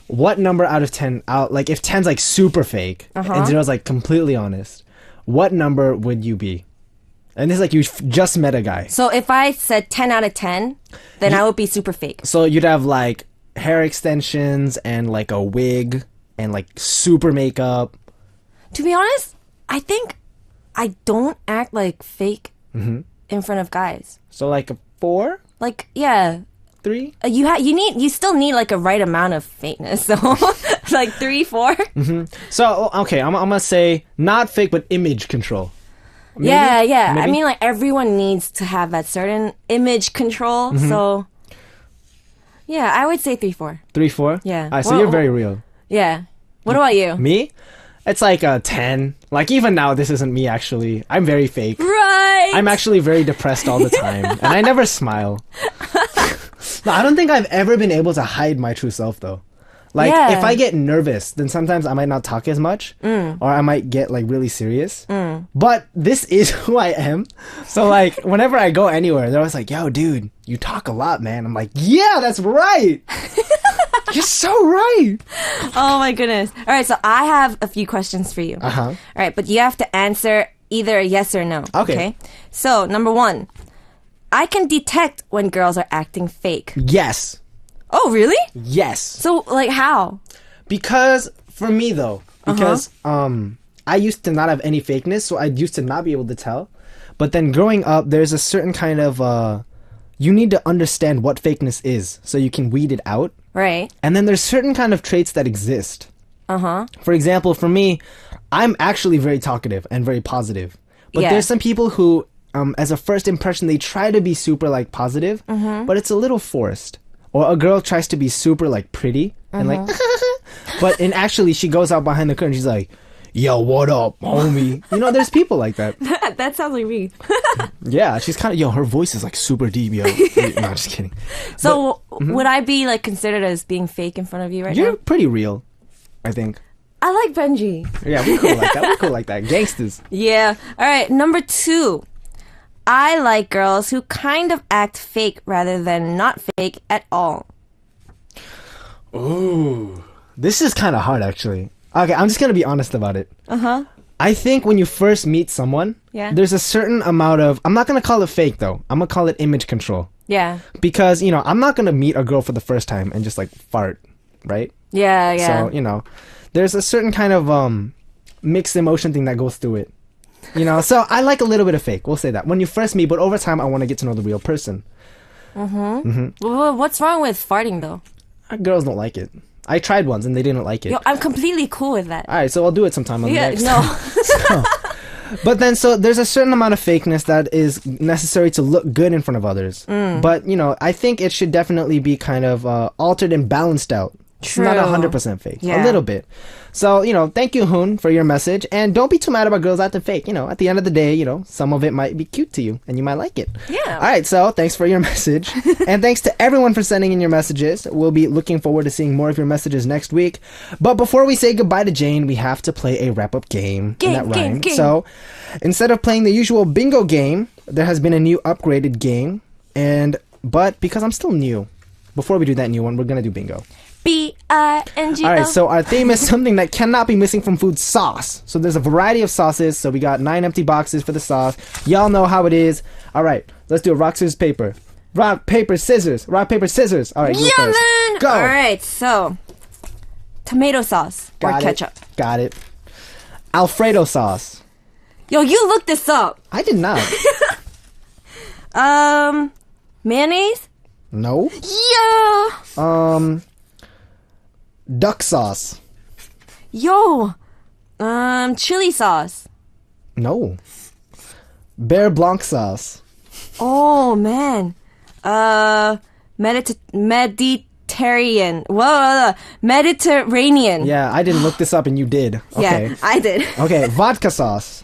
what number out of 10, like if 10's like super fake, and 0's like completely honest, what number would you be? And this is like you just met a guy. So if I said 10 out of 10, then I would be super fake. So you'd have like hair extensions and like a wig and like super makeup. To be honest, I think I don't act like fake in front of guys. So like a 4? Like, yeah. 3? You still need like a right amount of fakeness. So like 3, 4. So okay, I'm gonna say not fake but image control. Maybe? Yeah. Maybe? I mean, like everyone needs to have that certain image control. So yeah, I would say 3, 4. 3, 4? Yeah. All right, so you're very real. Yeah. What about you? Me? It's like a 10. Like even now, this isn't me actually. I'm very fake. Right. I'm actually very depressed all the time, and I never smile. No, I don't think I've ever been able to hide my true self though. Like if I get nervous, then sometimes I might not talk as much, or I might get like really serious. But this is who I am. So like whenever I go anywhere, they're always like, "Yo, dude, you talk a lot, man." I'm like, "Yeah, that's right. You're so right." Oh my goodness. All right, so I have a few questions for you. All right, but you have to answer either a yes or no. Okay. So number 1, I can detect when girls are acting fake. Yes. Oh, really? Yes. So, like, how? Because for me though, because I used to not have any fakeness, so I used to not be able to tell. But then growing up, there's a certain kind of you need to understand what fakeness is, so you can weed it out. Right. And then there's certain kind of traits that exist. For example, for me, I'm actually very talkative and very positive. But there's some people who, as a first impression, they try to be super like positive, but it's a little forced. Or a girl tries to be super like pretty and like, but in actually she goes out behind the curtain. She's like, "Yo, what up, homie?" You know, there's people like that. That sounds like me. Yeah, she's kind of her voice is like super deep, yo. No, I'm just kidding. So would I be like considered as being fake in front of you right You're now? pretty real, I think. I like Benji. Yeah, we cool like that. We cool like that. Gangsters. Yeah. All right. Number 2. I like girls who kind of act fake rather than not fake at all. Ooh, this is kind of hard actually. Okay, I'm just gonna be honest about it. I think when you first meet someone, there's a certain amount of, I'm not gonna call it fake though. I'm gonna call it image control. Yeah. Because I'm not gonna meet a girl for the first time and just like fart, right? Yeah. So there's a certain kind of mixed emotion thing that goes through it. So I like a little bit of fake. We'll say that when you first meet, but over time, I want to get to know the real person. Well, what's wrong with farting though? Girls don't like it. I tried once and they didn't like it. Yo, I'm completely cool with that. All right, so I'll do it sometime on the next. No. But then, so there's a certain amount of fakeness that is necessary to look good in front of others. But I think it should definitely be kind of altered and balanced out. True. Not 100% fake. Yeah. A little bit. So, thank you, Hoon, for your message. And don't be too mad about girls acting fake. At the end of the day, some of it might be cute to you and you might like it. Yeah. All right, so thanks for your message. And thanks to everyone for sending in your messages. We'll be looking forward to seeing more of your messages next week. But before we say goodbye to Jane, we have to play a wrap-up game. Game. So, instead of playing the usual bingo game, there has been a new upgraded game. But because I'm still new, before we do that new one, we're going to do bingo. B.I.G. Alright, so our theme is something that cannot be missing from food: sauce. So there's a variety of sauces. So we got 9 empty boxes for the sauce. Y'all know how it is. Alright, let's do a rock, scissors, paper. Rock, paper, scissors. Rock, paper, scissors. Alright, you Yeah, first. man. Go. All right, so tomato sauce or Got it. ketchup. Got it. Alfredo sauce. Yo, you looked this up. I did not. Mayonnaise? No. Yeah. Duck sauce. Yo. Chili sauce. No. Bear Blanc sauce. Oh man. Mediterranean. Whoa. Mediterranean. Yeah, I didn't look this up and you did. Okay. Yeah, I did. Okay, vodka sauce.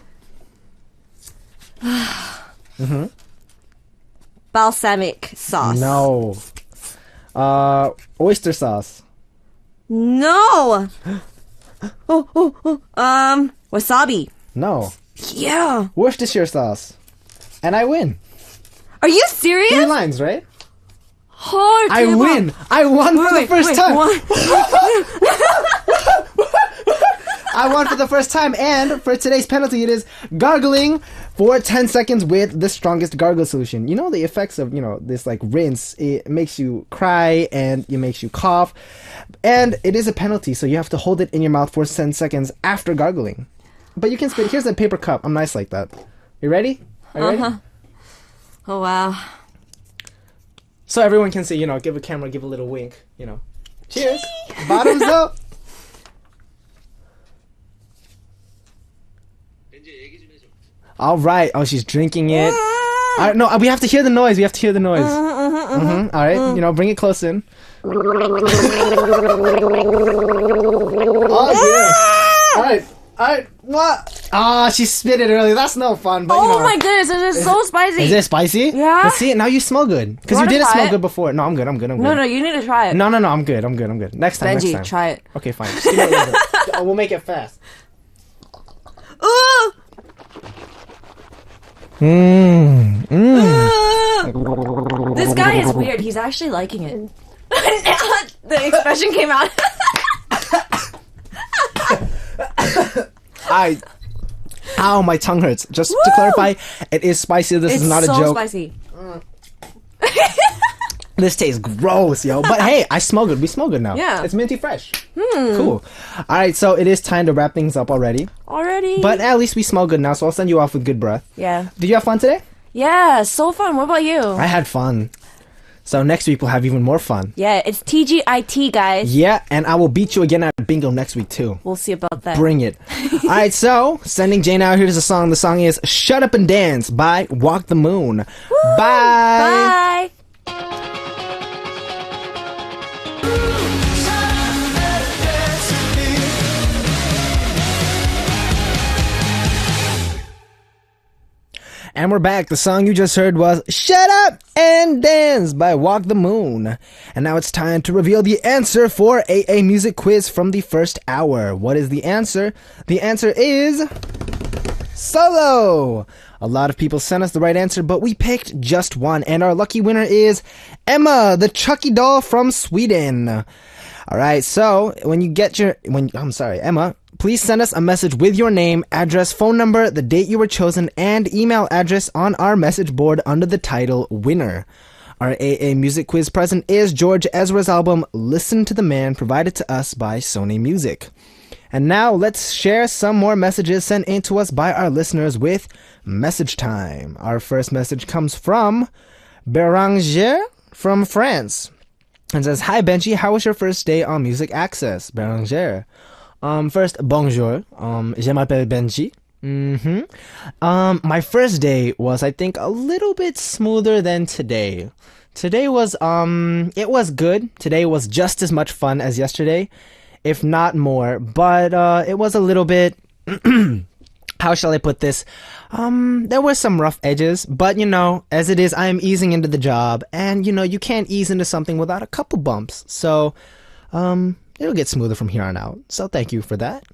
Balsamic sauce. No. Oyster sauce. No. Wasabi. No. Yeah. Worcestershire sauce. And I win. Are you 3 serious? lines, right? Hard. I win. I won for the first time. I won for the first time, and for today's penalty, it is gargling for 10 seconds with the strongest gargle solution. You know the effects of, this like rinse, it makes you cry and it makes you cough, and it is a penalty, so you have to hold it in your mouth for 10 seconds after gargling. But you can spit. Here's a paper cup. I'm nice like that. You ready? Are you ready? Oh, wow. So everyone can see, give a camera, give a little wink, Cheers. Bottoms up. All right. Oh, she's drinking it. All right, no, we have to hear the noise. All right. Bring it close in. Oh, yeah. All right. What? Ah, she spit it earlier. That's no fun. But, Oh my goodness, it is so spicy. Is it spicy? Yeah. Let's see it. Now you smell good. Because you wanna didn't try smell it? good before. No, I'm good. No, you need to try it. No, I'm good. Next time. Benji, try it. Okay, fine. Just give me a little bit. Oh, we'll make it fast. Ooh! This guy is weird. He's actually liking it. The expression came out. Ow, my tongue hurts. Just to clarify, it is spicy. This is not a joke. It's so spicy. This tastes gross, yo. But hey, I smell good. We smell good now. Yeah. It's minty fresh. Cool. All right, so it is time to wrap things up already. But at least we smell good now, so I'll send you off with good breath. Yeah. Did you have fun today? Yeah, so fun. What about you? I had fun. So next week we'll have even more fun. Yeah, it's TGIT, guys. Yeah, and I will beat you again at bingo next week too. We'll see about that. Bring it. All right, so sending Jane out. Here's a song. The song is "Shut Up and Dance" by Walk the Moon. Woo! Bye. Bye. And we're back. The song you just heard was "Shut Up and Dance" by Walk the Moon. And now it's time to reveal the answer for AA Music Quiz from the first hour. What is the answer? The answer is solo. A lot of people sent us the right answer, but we picked just one. And our lucky winner is Emma, the Chucky doll from Sweden. All right, so Emma, please send us a message with your name, address, phone number, the date you were chosen, and email address on our message board under the title Winner. Our AA Music Quiz present is George Ezra's album Listen to the Man, provided to us by Sony Music. And now let's share some more messages sent in to us by our listeners with Message Time. Our first message comes from Beranger from France. And says, "Hi Benji, how was your first day on Music Access?" Beranger. First, bonjour. Je m'appelle Benji. My first day was, I think, a little bit smoother than today. Today was, it was good. Today was just as much fun as yesterday, if not more. But, it was a little bit, how shall I put this? There were some rough edges, but as it is, I am easing into the job, and you can't ease into something without a couple bumps. So, it'll get smoother from here on out. So thank you for that.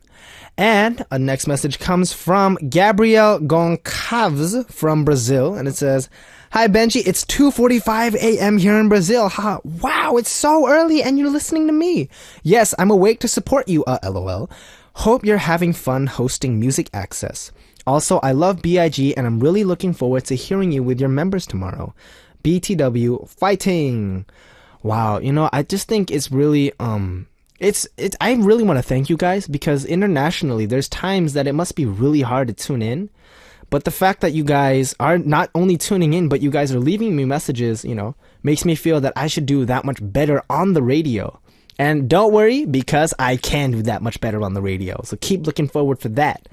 And a next message comes from Gabriel Goncalves from Brazil, and it says, "Hi Benji, it's 2:45 a.m. here in Brazil. Ha! Wow, it's so early, and you're listening to me. Yes, I'm awake to support you. LOL. Hope you're having fun hosting Music Access. Also, I love B.I.G, and I'm really looking forward to hearing you with your members tomorrow. BTW fighting." Wow, I just think it's really I really want to thank you guys, because internationally there's times that it must be really hard to tune in, But the fact that you guys are not only tuning in, but you guys are leaving me messages, makes me feel that I should do that much better on the radio. And don't worry, because I can do that much better on the radio. So keep looking forward for that.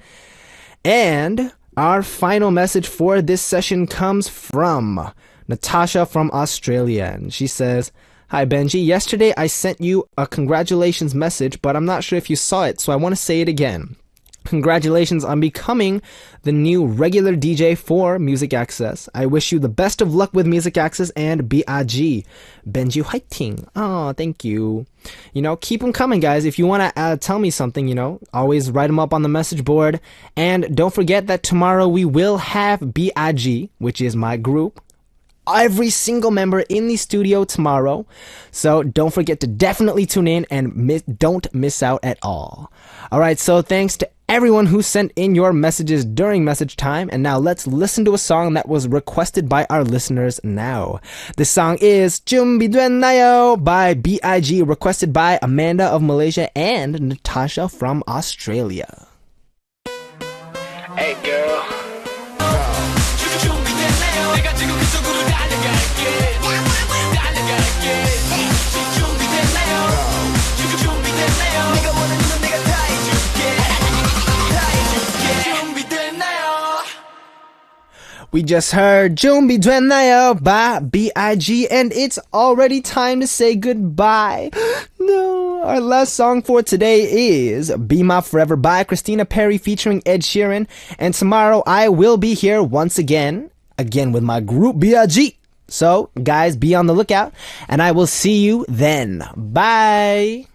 And our final message for this session comes from Natasha from Australia. And she says, "Hi Benji, yesterday I sent you a congratulations message, but I'm not sure if you saw it, so I want to say it again. Congratulations on becoming the new regular DJ for Music Access. I wish you the best of luck with Music Access and B.I.G. Benji 화이팅." Oh, thank you. Keep them coming, guys. If you want to tell me something, always write them up on the message board. And don't forget that tomorrow we will have B.I.G, which is my group. Every single member in the studio tomorrow. So don't forget to definitely tune in and don't miss out at all. Alright, so thanks to everyone who sent in your messages during message time. And now let's listen to a song that was requested by our listeners now. This song is 준비됐나요 by B.I.G, requested by Amanda of Malaysia and Natasha from Australia. Hey girl. We just heard 준비됐나요 by B.I.G, and it's already time to say goodbye. No, our last song for today is Be My Forever by Christina Perri featuring Ed Sheeran. And tomorrow I will be here once again with my group B.I.G. So guys, be on the lookout and I will see you then. Bye.